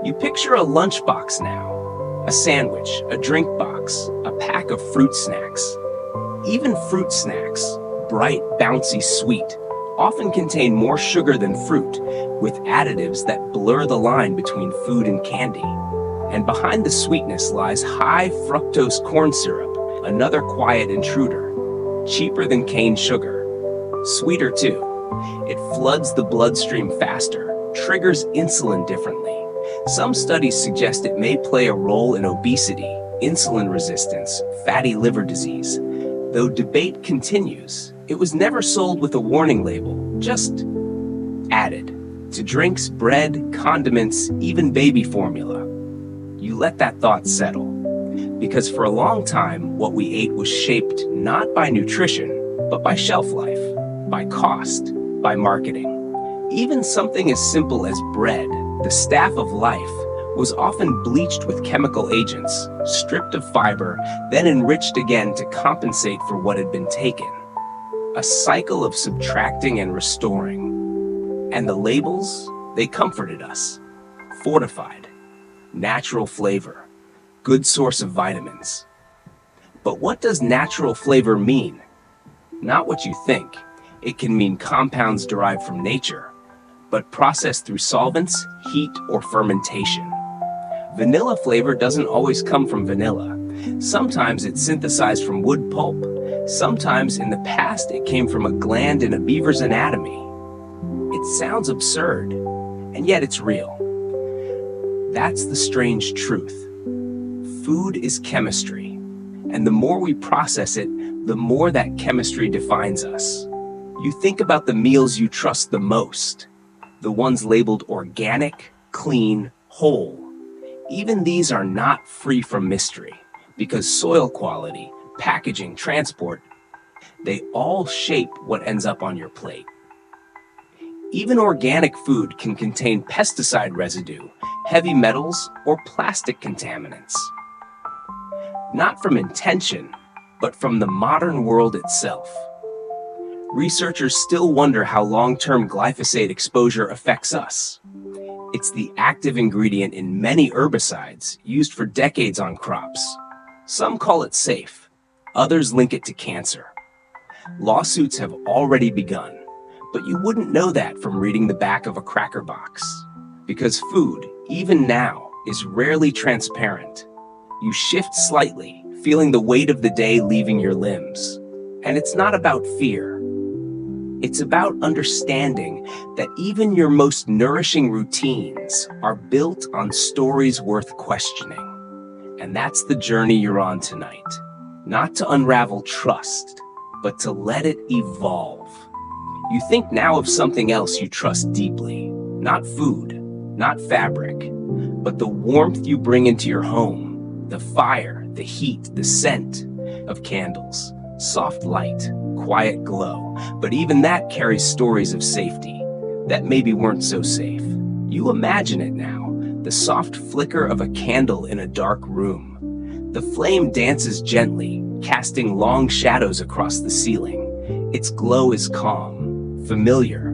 You picture a lunchbox now, a sandwich, a drink box, a pack of fruit snacks. Even fruit snacks, bright, bouncy, sweet, often contain more sugar than fruit, with additives that blur the line between food and candy. And behind the sweetness lies high fructose corn syrup, another quiet intruder, cheaper than cane sugar, sweeter too. It floods the bloodstream faster, triggers insulin differently. Some studies suggest it may play a role in obesity, insulin resistance, fatty liver disease. Though debate continues, it was never sold with a warning label, just added to drinks, bread, condiments, even baby formula. You let that thought settle. Because for a long time, what we ate was shaped not by nutrition, but by shelf life, by cost, by marketing. Even something as simple as bread, the staff of life, was often bleached with chemical agents, stripped of fiber, then enriched again to compensate for what had been taken. A cycle of subtracting and restoring. And the labels, they comforted us. Fortified, natural flavor, good source of vitamins. But what does natural flavor mean? Not what you think. It can mean compounds derived from nature, but processed through solvents, heat, or fermentation. Vanilla flavor doesn't always come from vanilla. Sometimes it's synthesized from wood pulp. Sometimes in the past it came from a gland in a beaver's anatomy. It sounds absurd, and yet it's real. That's the strange truth. Food is chemistry, and the more we process it, the more that chemistry defines us. You think about the meals you trust the most, the ones labeled organic, clean, whole. Even these are not free from mystery, because soil quality, packaging, transport, they all shape what ends up on your plate. Even organic food can contain pesticide residue, heavy metals, or plastic contaminants. Not from intention, but from the modern world itself. Researchers still wonder how long-term glyphosate exposure affects us. It's the active ingredient in many herbicides used for decades on crops. Some call it safe, others link it to cancer. Lawsuits have already begun, but you wouldn't know that from reading the back of a cracker box. Because food, even now, is rarely transparent. You shift slightly, feeling the weight of the day leaving your limbs. And it's not about fear. It's about understanding that even your most nourishing routines are built on stories worth questioning. And that's the journey you're on tonight. Not to unravel trust, but to let it evolve. You think now of something else you trust deeply. Not food, not fabric, but the warmth you bring into your home. The fire, the heat, the scent of candles, soft light, quiet glow. But even that carries stories of safety that maybe weren't so safe. You imagine it now, the soft flicker of a candle in a dark room. The flame dances gently, casting long shadows across the ceiling. Its glow is calm, familiar.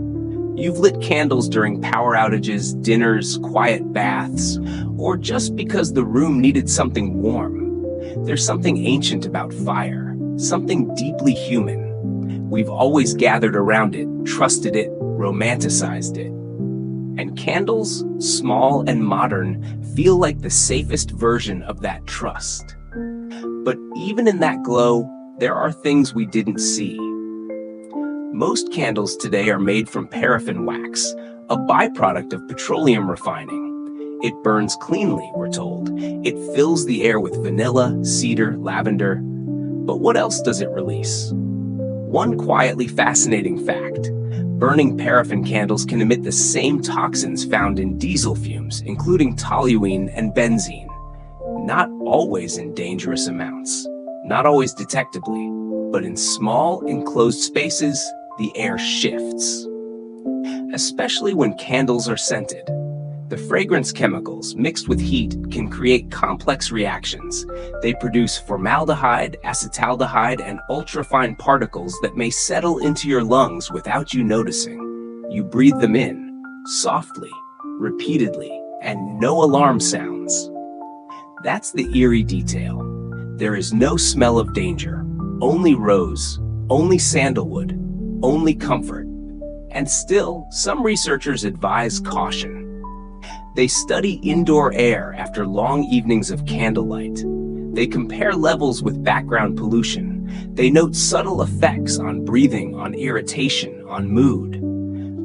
You've lit candles during power outages, dinners, quiet baths, or just because the room needed something warm. There's something ancient about fire, something deeply human. We've always gathered around it, trusted it, romanticized it. And candles, small and modern, feel like the safest version of that trust. But even in that glow, there are things we didn't see. Most candles today are made from paraffin wax, a byproduct of petroleum refining. It burns cleanly, we're told. It fills the air with vanilla, cedar, lavender. But what else does it release? One quietly fascinating fact: burning paraffin candles can emit the same toxins found in diesel fumes, including toluene and benzene. Not always in dangerous amounts, not always detectably, but in small, enclosed spaces, the air shifts. Especially when candles are scented. The fragrance chemicals mixed with heat can create complex reactions. They produce formaldehyde, acetaldehyde, and ultrafine particles that may settle into your lungs without you noticing. You breathe them in, softly, repeatedly, and no alarm sounds. That's the eerie detail. There is no smell of danger, only rose, only sandalwood, only comfort. And still, some researchers advise caution. They study indoor air after long evenings of candlelight. They compare levels with background pollution. They note subtle effects on breathing, on irritation, on mood.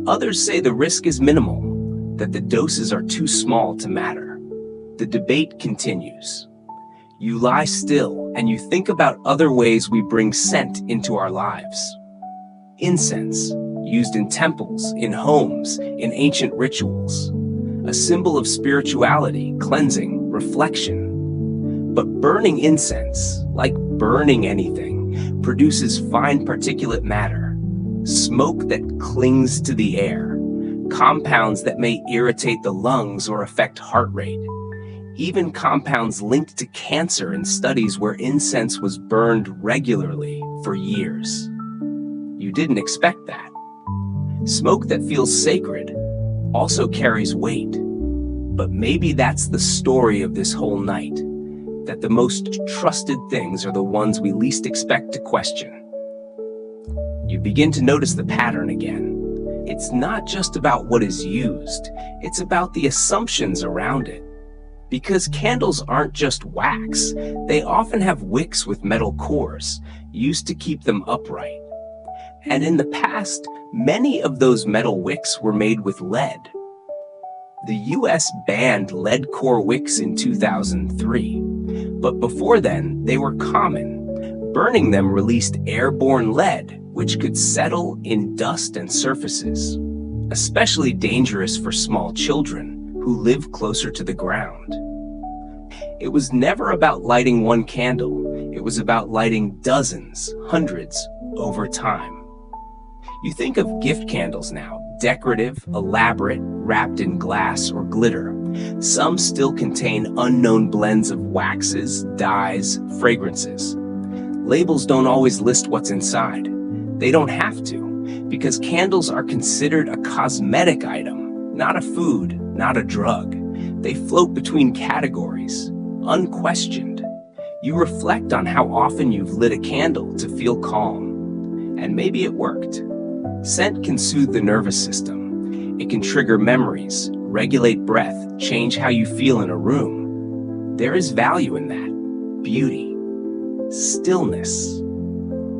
Others say the risk is minimal, that the doses are too small to matter. The debate continues. You lie still and you think about other ways we bring scent into our lives. Incense, used in temples, in homes, in ancient rituals. A symbol of spirituality, cleansing, reflection. But burning incense, like burning anything, produces fine particulate matter, smoke that clings to the air, compounds that may irritate the lungs or affect heart rate, even compounds linked to cancer in studies where incense was burned regularly for years. You didn't expect that. Smoke that feels sacred also carries weight. But maybe that's the story of this whole night, that the most trusted things are the ones we least expect to question. You begin to notice the pattern again. It's not just about what is used, it's about the assumptions around it. Because candles aren't just wax, they often have wicks with metal cores, used to keep them upright. And in the past, many of those metal wicks were made with lead. The US banned lead core wicks in 2003, but before then, they were common. Burning them released airborne lead, which could settle in dust and surfaces, especially dangerous for small children who live closer to the ground. It was never about lighting one candle, it was about lighting dozens, hundreds, over time. You think of gift candles now, decorative, elaborate, wrapped in glass or glitter. Some still contain unknown blends of waxes, dyes, fragrances. Labels don't always list what's inside. They don't have to, because candles are considered a cosmetic item, not a food, not a drug. They float between categories, unquestioned. You reflect on how often you've lit a candle to feel calm. And maybe it worked. Scent can soothe the nervous system. It can trigger memories, regulate breath, change how you feel in a room. There is value in that. Beauty. Stillness.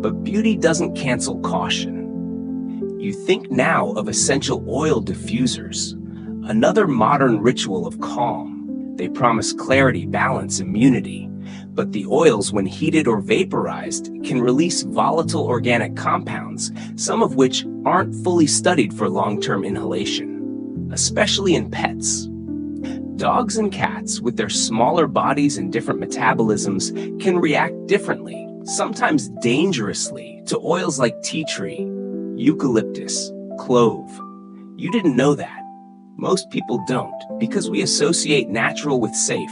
But beauty doesn't cancel caution. You think now of essential oil diffusers, another modern ritual of calm. They promise clarity, balance, immunity. But the oils, when heated or vaporized, can release volatile organic compounds, some of which aren't fully studied for long-term inhalation, especially in pets. Dogs and cats, with their smaller bodies and different metabolisms, can react differently, sometimes dangerously, to oils like tea tree, eucalyptus, clove. You didn't know that. Most people don't, because we associate natural with safe,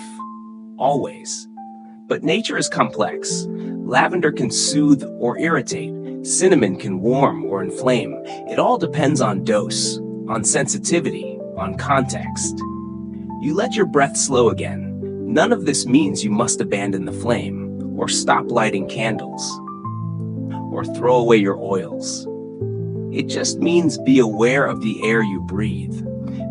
always. But nature is complex. Lavender can soothe or irritate. Cinnamon can warm or inflame. It all depends on dose, on sensitivity, on context. You let your breath slow again. None of this means you must abandon the flame, or stop lighting candles, or throw away your oils. It just means be aware of the air you breathe.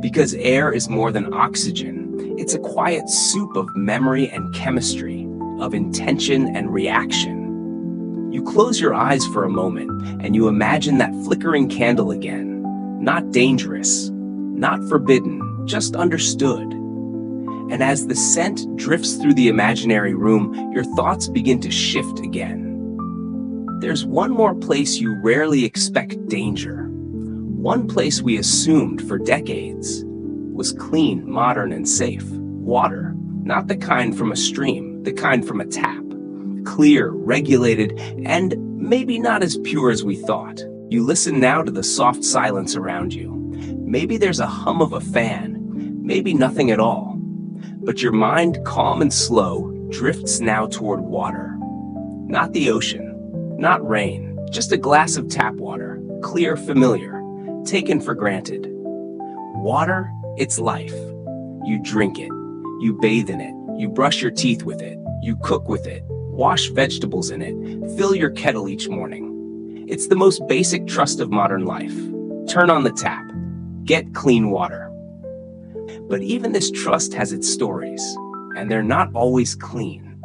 Because air is more than oxygen. It's a quiet soup of memory and chemistry, of intention and reaction. You close your eyes for a moment and you imagine that flickering candle again. Not dangerous, not forbidden, just understood. And as the scent drifts through the imaginary room, your thoughts begin to shift again. There's one more place you rarely expect danger. One place we assumed for decades was clean, modern, and safe. Water, not the kind from a stream, the kind from a tap. Clear, regulated, and maybe not as pure as we thought. You listen now to the soft silence around you. Maybe there's a hum of a fan, maybe nothing at all. But your mind, calm and slow, drifts now toward water. Not the ocean, not rain, just a glass of tap water, clear, familiar, taken for granted. Water, it's life. You drink it, you bathe in it, you brush your teeth with it, you cook with it, wash vegetables in it, fill your kettle each morning. It's the most basic trust of modern life. Turn on the tap, get clean water. But even this trust has its stories, and they're not always clean.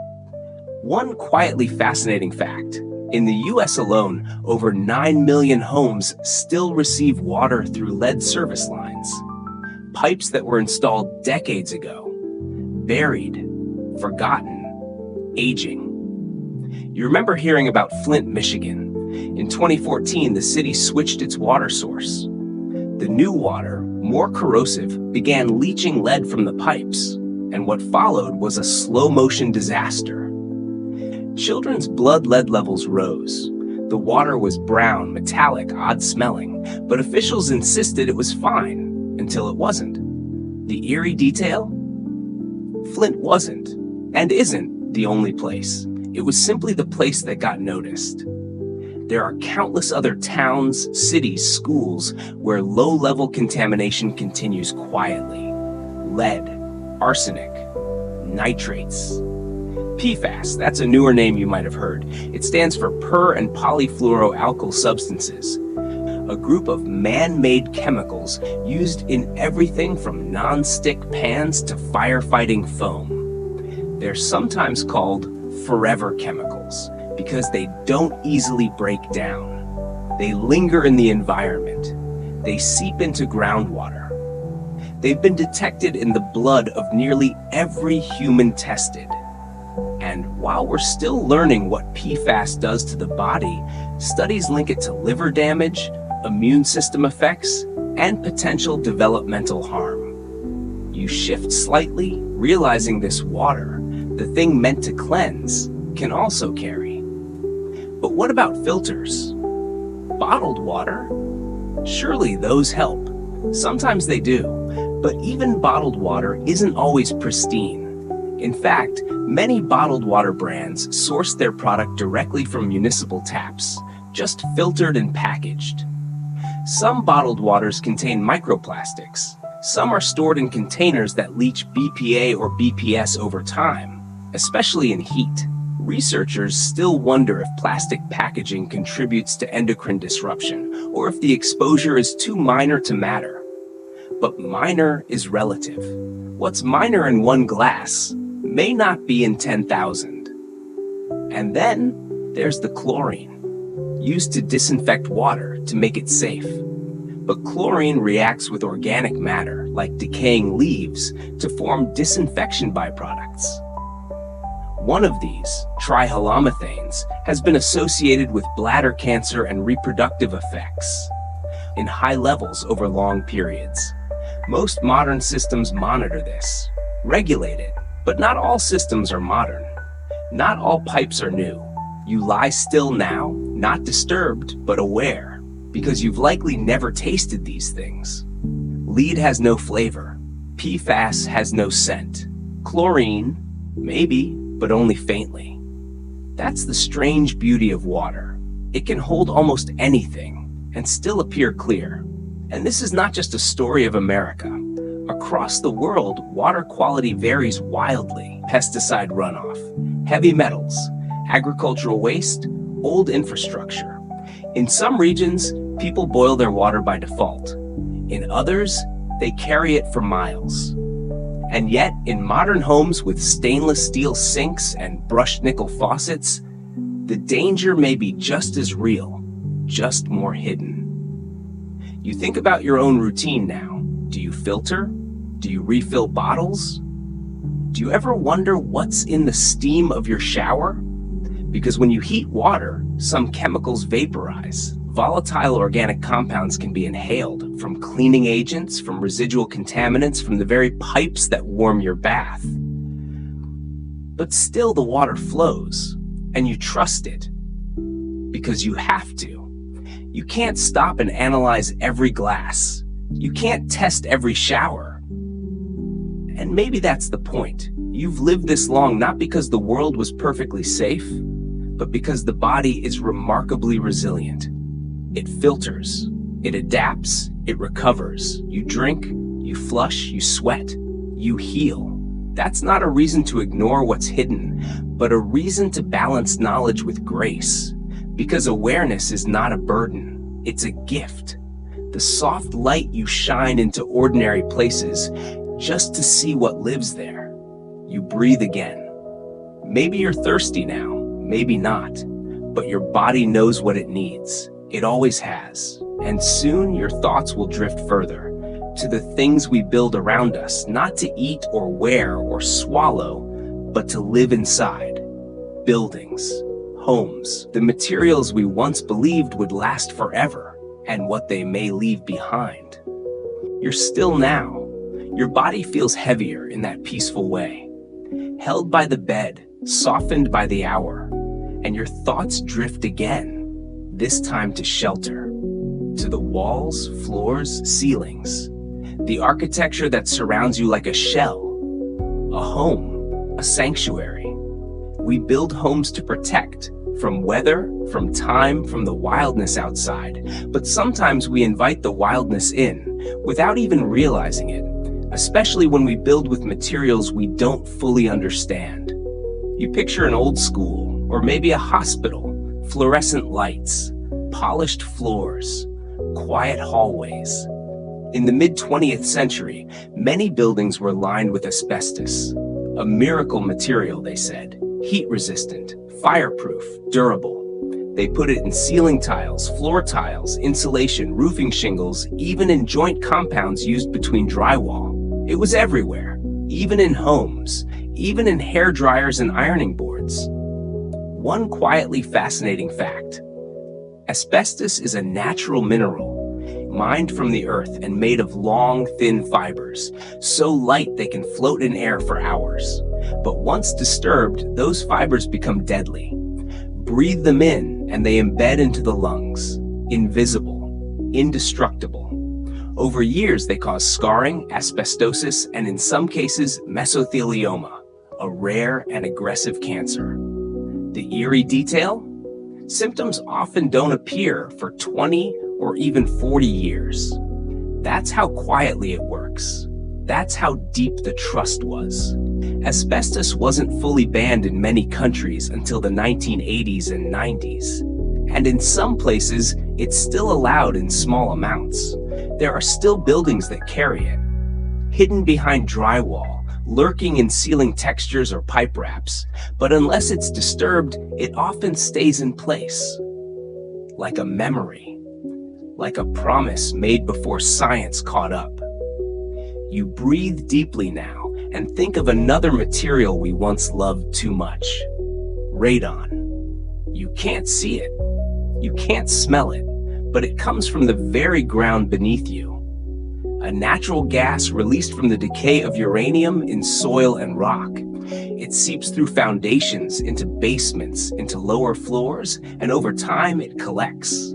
One quietly fascinating fact: in the US alone, over 9 million homes still receive water through lead service lines. Pipes that were installed decades ago, buried, forgotten, aging. You remember hearing about Flint, Michigan. In 2014, the city switched its water source. The new water, more corrosive, began leaching lead from the pipes, and what followed was a slow-motion disaster. Children's blood lead levels rose. The water was brown, metallic, odd-smelling, but officials insisted it was fine, until it wasn't. The eerie detail? Flint wasn't, and isn't, the only place. It was simply the place that got noticed. There are countless other towns, cities, schools where low-level contamination continues quietly. Lead, arsenic, nitrates. PFAS, that's a newer name you might have heard. It stands for per- and polyfluoroalkyl substances, a group of man-made chemicals used in everything from non-stick pans to firefighting foam. They're sometimes called forever chemicals because they don't easily break down. They linger in the environment. They seep into groundwater. They've been detected in the blood of nearly every human tested. And while we're still learning what PFAS does to the body, studies link it to liver damage, immune system effects, and potential developmental harm. You shift slightly, realizing this water, the thing meant to cleanse, can also carry. But what about filters? Bottled water? Surely those help. Sometimes they do, but even bottled water isn't always pristine. In fact, many bottled water brands source their product directly from municipal taps, just filtered and packaged. Some bottled waters contain microplastics. Some are stored in containers that leach BPA or BPS over time, especially in heat. Researchers still wonder if plastic packaging contributes to endocrine disruption, or if the exposure is too minor to matter. But minor is relative. What's minor in one glass may not be in 10,000. And then there's the chlorine, used to disinfect water to make it safe. But chlorine reacts with organic matter, like decaying leaves, to form disinfection byproducts. One of these, trihalomethanes, has been associated with bladder cancer and reproductive effects in high levels over long periods. Most modern systems monitor this, regulate it, but not all systems are modern. Not all pipes are new. You lie still now, not disturbed, but aware, because you've likely never tasted these things. Lead has no flavor. PFAS has no scent. Chlorine, maybe, but only faintly. That's the strange beauty of water. It can hold almost anything and still appear clear. And this is not just a story of America. Across the world, water quality varies wildly. Pesticide runoff, heavy metals, agricultural waste, old infrastructure. In some regions, people boil their water by default. In others, They carry it for miles. And yet, in modern homes with stainless steel sinks and brushed nickel faucets, the danger may be just as real, just more hidden. You think about your own routine now. Do you filter? Do you refill bottles? Do you ever wonder what's in the steam of your shower? Because when you heat water, some chemicals vaporize. Volatile organic compounds can be inhaled from cleaning agents, from residual contaminants, from the very pipes that warm your bath. But still the water flows, and you trust it because you have to. You can't stop and analyze every glass. You can't test every shower. And maybe that's the point. You've lived this long not because the world was perfectly safe, but because the body is remarkably resilient. It filters, it adapts, it recovers. You drink, you flush, you sweat, you heal. That's not a reason to ignore what's hidden, but a reason to balance knowledge with grace. Because awareness is not a burden, it's a gift. The soft light you shine into ordinary places just to see what lives there. You breathe again. Maybe you're thirsty now, maybe not, but your body knows what it needs. It always has. And soon your thoughts will drift further to the things we build around us, not to eat or wear or swallow, but to live inside. Buildings, homes, the materials we once believed would last forever, and what they may leave behind. You're still now. Your body feels heavier in that peaceful way, held by the bed, softened by the hour, and your thoughts drift again. This time to shelter, to the walls, floors, ceilings, the architecture that surrounds you like a shell, a home, a sanctuary. We build homes to protect, from weather, from time, from the wildness outside. But sometimes we invite the wildness in, without even realizing it, especially when we build with materials we don't fully understand. You picture an old school, or maybe a hospital, fluorescent lights, polished floors, quiet hallways. In the mid-20th century, many buildings were lined with asbestos, a miracle material, they said, heat-resistant, fireproof, durable. They put it in ceiling tiles, floor tiles, insulation, roofing shingles, even in joint compounds used between drywall. It was everywhere, even in homes, even in hair dryers and ironing boards. One quietly fascinating fact: asbestos is a natural mineral, mined from the earth and made of long, thin fibers, so light they can float in air for hours. But once disturbed, those fibers become deadly. Breathe them in and they embed into the lungs, invisible, indestructible. Over years, they cause scarring, asbestosis, and in some cases, mesothelioma, a rare and aggressive cancer. The eerie detail? Symptoms often don't appear for 20 or even 40 years. That's how quietly it works. That's how deep the trust was. Asbestos wasn't fully banned in many countries until the 1980s and 90s. And in some places, it's still allowed in small amounts. There are still buildings that carry it. Hidden behind drywall, lurking in ceiling textures or pipe wraps, but unless it's disturbed, it often stays in place. Like a memory, like a promise made before science caught up. You breathe deeply now and think of another material we once loved too much: radon. You can't see it, you can't smell it, but it comes from the very ground beneath you. A natural gas released from the decay of uranium in soil and rock. It seeps through foundations, into basements, into lower floors, and over time it collects.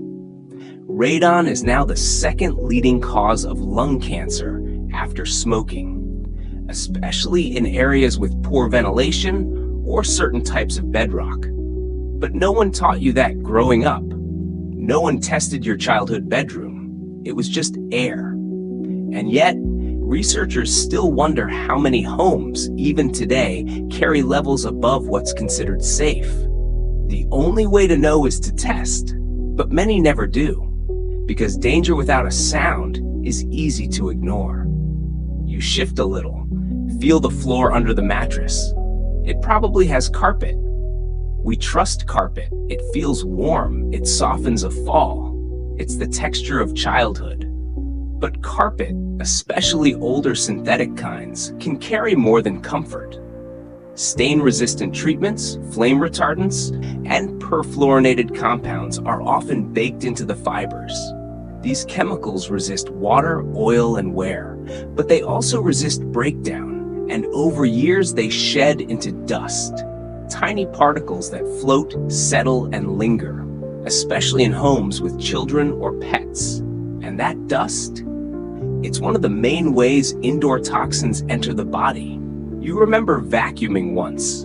Radon is now the second leading cause of lung cancer after smoking, especially in areas with poor ventilation or certain types of bedrock. But no one taught you that growing up. No one tested your childhood bedroom. It was just air. And yet, researchers still wonder how many homes, even today, carry levels above what's considered safe. The only way to know is to test, but many never do, because danger without a sound is easy to ignore. You shift a little, feel the floor under the mattress. It probably has carpet. We trust carpet. It feels warm. It softens a fall. It's the texture of childhood. But carpet, especially older synthetic kinds, can carry more than comfort. Stain-resistant treatments, flame retardants, and perfluorinated compounds are often baked into the fibers. These chemicals resist water, oil, and wear, but they also resist breakdown, and over years they shed into dust. Tiny particles that float, settle, and linger, especially in homes with children or pets. And that dust? It's one of the main ways indoor toxins enter the body. You remember vacuuming once,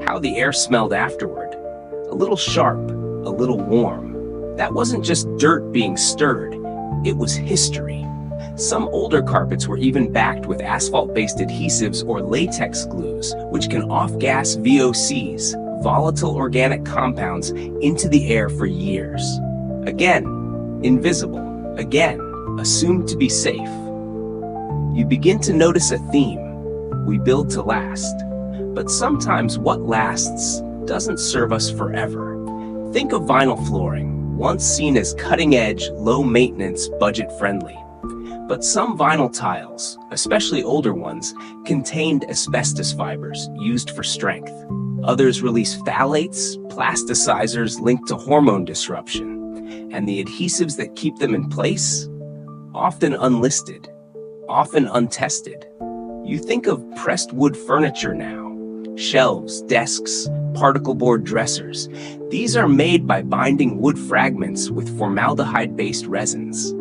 how the air smelled afterward. A little sharp, a little warm. That wasn't just dirt being stirred, it was history. Some older carpets were even backed with asphalt-based adhesives or latex glues, which can off-gas VOCs, volatile organic compounds, into the air for years. Again, invisible. Again, assumed to be safe. You begin to notice a theme. We build to last. But sometimes what lasts doesn't serve us forever. Think of vinyl flooring, once seen as cutting-edge, low-maintenance, budget-friendly. But some vinyl tiles, especially older ones, contained asbestos fibers used for strength. Others release phthalates, plasticizers linked to hormone disruption. And the adhesives that keep them in place? Often unlisted, often untested. You think of pressed wood furniture now, shelves, desks, particle board dressers. These are made by binding wood fragments with formaldehyde-based resins.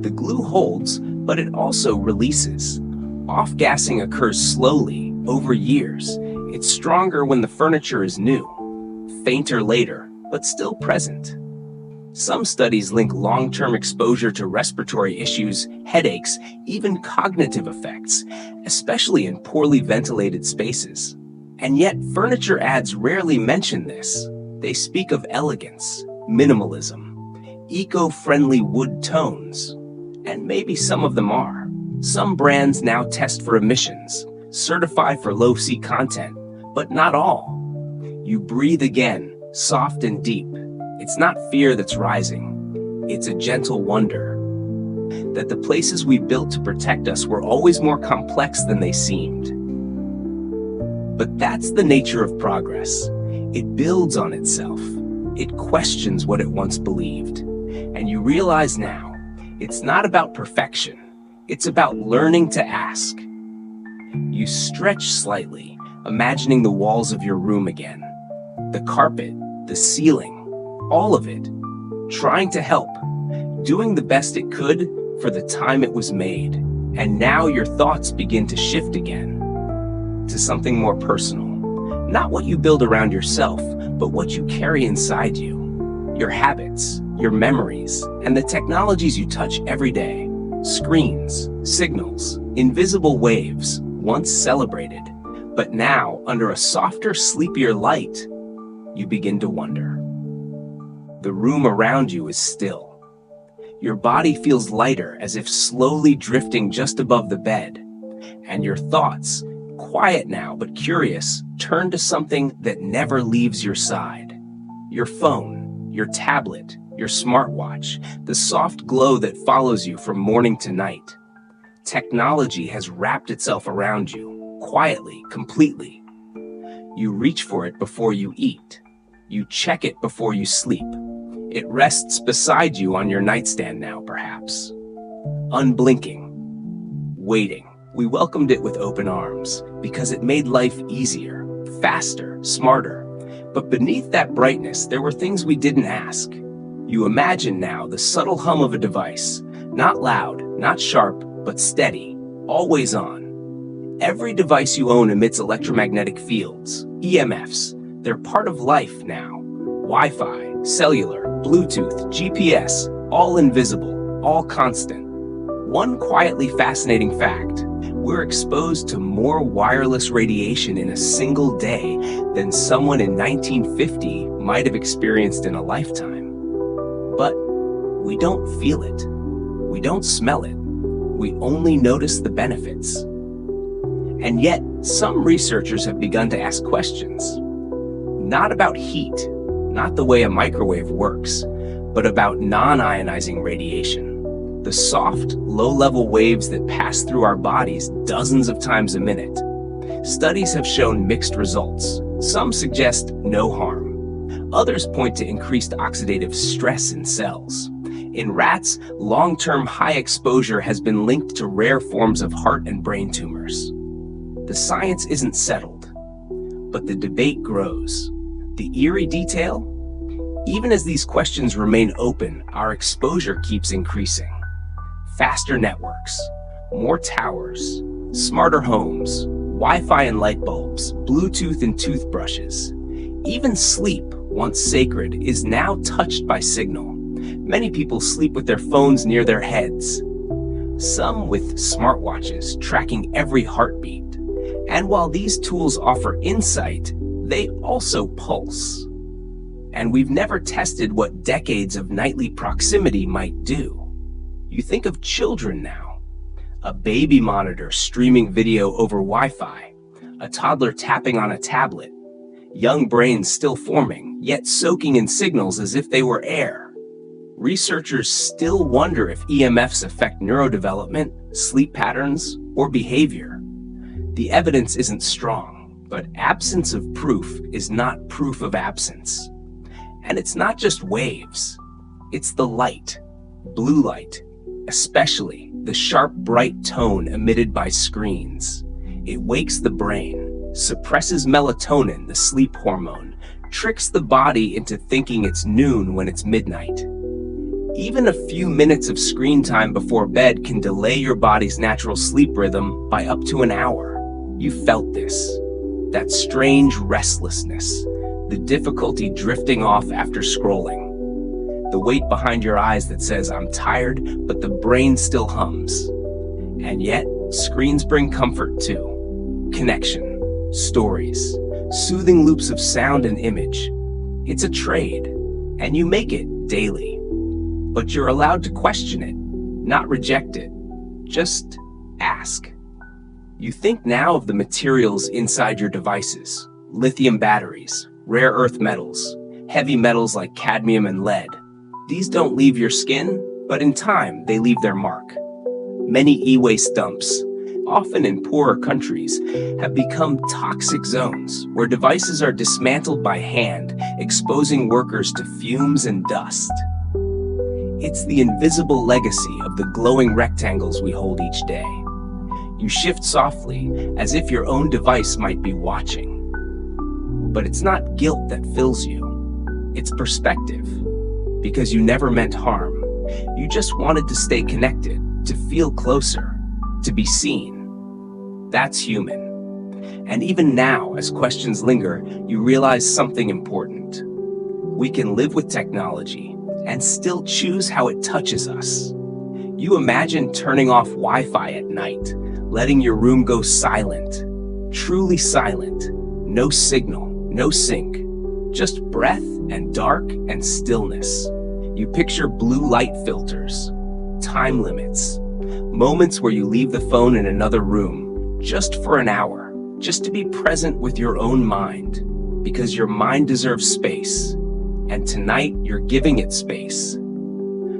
The glue holds, but it also releases. Off-gassing occurs slowly, over years. It's stronger when the furniture is new, fainter later, but still present. Some studies link long-term exposure to respiratory issues, headaches, even cognitive effects, especially in poorly ventilated spaces. And yet, furniture ads rarely mention this. They speak of elegance, minimalism, eco-friendly wood tones, and maybe some of them are. Some brands now test for emissions, certify for low C content, but not all. You breathe again, soft and deep. It's not fear that's rising. It's a gentle wonder that the places we built to protect us were always more complex than they seemed. But that's the nature of progress. It builds on itself. It questions what it once believed. And you realize now, it's not about perfection. It's about learning to ask. You stretch slightly, imagining the walls of your room again. The carpet, the ceiling, all of it, trying to help, doing the best it could for the time it was made. And now your thoughts begin to shift again to something more personal. Not what you build around yourself, but what you carry inside you. Your habits, your memories, and the technologies you touch every day. Screens, signals, invisible waves, once celebrated. But now, under a softer, sleepier light, you begin to wonder. The room around you is still. Your body feels lighter, as if slowly drifting just above the bed. And your thoughts, quiet now but curious, turn to something that never leaves your side. Your phone, your tablet, your smartwatch, the soft glow that follows you from morning to night. Technology has wrapped itself around you, quietly, completely. You reach for it before you eat. You check it before you sleep. It rests beside you on your nightstand now, perhaps. Unblinking. Waiting. We welcomed it with open arms because it made life easier, faster, smarter. But beneath that brightness, there were things we didn't ask. You imagine now the subtle hum of a device, not loud, not sharp, but steady, always on. Every device you own emits electromagnetic fields, EMFs. They're part of life now. Wi-Fi, cellular, Bluetooth, GPS, all invisible, all constant. One quietly fascinating fact: we're exposed to more wireless radiation in a single day than someone in 1950 might have experienced in a lifetime. But we don't feel it. We don't smell it. we only notice the benefits. And yet, some researchers have begun to ask questions. Not about heat, not the way a microwave works, but about non-ionizing radiation. The soft, low-level waves that pass through our bodies dozens of times a minute. Studies have shown mixed results. Some suggest no harm. Others point to increased oxidative stress in cells. In rats, long-term high exposure has been linked to rare forms of heart and brain tumors. The science isn't settled, but the debate grows. The eerie detail? Even as these questions remain open, our exposure keeps increasing. Faster networks, more towers, smarter homes, Wi-Fi and light bulbs, Bluetooth and toothbrushes. Even sleep, once sacred, is now touched by signal. Many people sleep with their phones near their heads. Some with smartwatches tracking every heartbeat. And while these tools offer insight, they also pulse. And we've never tested what decades of nightly proximity might do. You think of children now. A baby monitor streaming video over Wi-Fi, a toddler tapping on a tablet, young brains still forming, yet soaking in signals as if they were air. Researchers still wonder if EMFs affect neurodevelopment, sleep patterns, or behavior. The evidence isn't strong, but absence of proof is not proof of absence. And it's not just waves, it's the light, blue light, especially the sharp, bright tone emitted by screens. It wakes the brain, suppresses melatonin, the sleep hormone, tricks the body into thinking it's noon when it's midnight. Even a few minutes of screen time before bed can delay your body's natural sleep rhythm by up to an hour. You felt this, that strange restlessness, the difficulty drifting off after scrolling, the weight behind your eyes that says, I'm tired, but the brain still hums. And yet, screens bring comfort too. Connection, stories, soothing loops of sound and image. It's a trade, and you make it daily. But you're allowed to question it, not reject it. Just ask. You think now of the materials inside your devices, lithium batteries, rare earth metals, heavy metals like cadmium and lead. These don't leave your skin, but in time they leave their mark. Many e-waste dumps, often in poorer countries, have become toxic zones where devices are dismantled by hand, exposing workers to fumes and dust. It's the invisible legacy of the glowing rectangles we hold each day. You shift softly, as if your own device might be watching. But it's not guilt that fills you. It's perspective. Because you never meant harm. You just wanted to stay connected, to feel closer, to be seen. That's human. And even now, as questions linger, you realize something important. We can live with technology and still choose how it touches us. You imagine turning off Wi-Fi at night, letting your room go silent, truly silent, no signal, no sync, just breath and dark and stillness. You picture blue light filters, time limits, moments where you leave the phone in another room, just for an hour, just to be present with your own mind, because your mind deserves space, and tonight you're giving it space.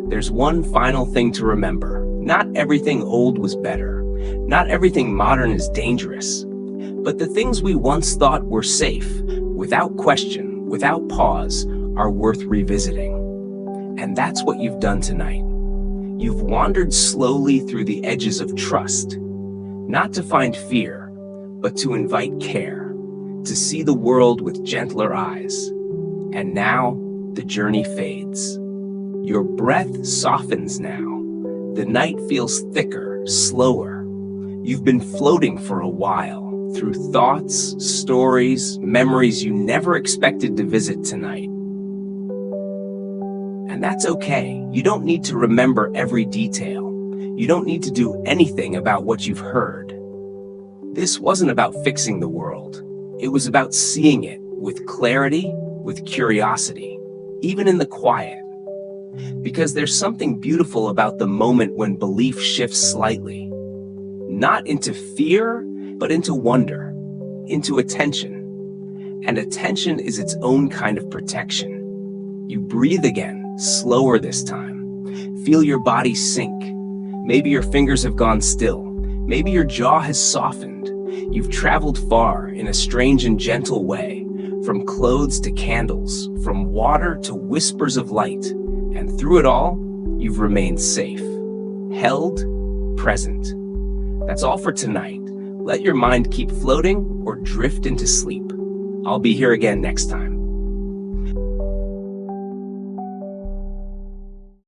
There's one final thing to remember. Not everything old was better. Not everything modern is dangerous. But the things we once thought were safe, without question, without pause, are worth revisiting. And that's what you've done tonight. You've wandered slowly through the edges of trust, not to find fear, but to invite care, to see the world with gentler eyes. And now, the journey fades. Your breath softens now. The night feels thicker, slower. You've been floating for a while, through thoughts, stories, memories you never expected to visit tonight. And that's okay. You don't need to remember every detail. You don't need to do anything about what you've heard. This wasn't about fixing the world. It was about seeing it with clarity, with curiosity, even in the quiet. because there's something beautiful about the moment when belief shifts slightly, not into fear, but into wonder, into attention. And attention is its own kind of protection. You breathe again, slower this time. Feel your body sink. Maybe your fingers have gone still. Maybe your jaw has softened. You've traveled far in a strange and gentle way, from clothes to candles, from water to whispers of light. And through it all, you've remained safe, held, present. That's all for tonight. Let your mind keep floating or drift into sleep. I'll be here again next time.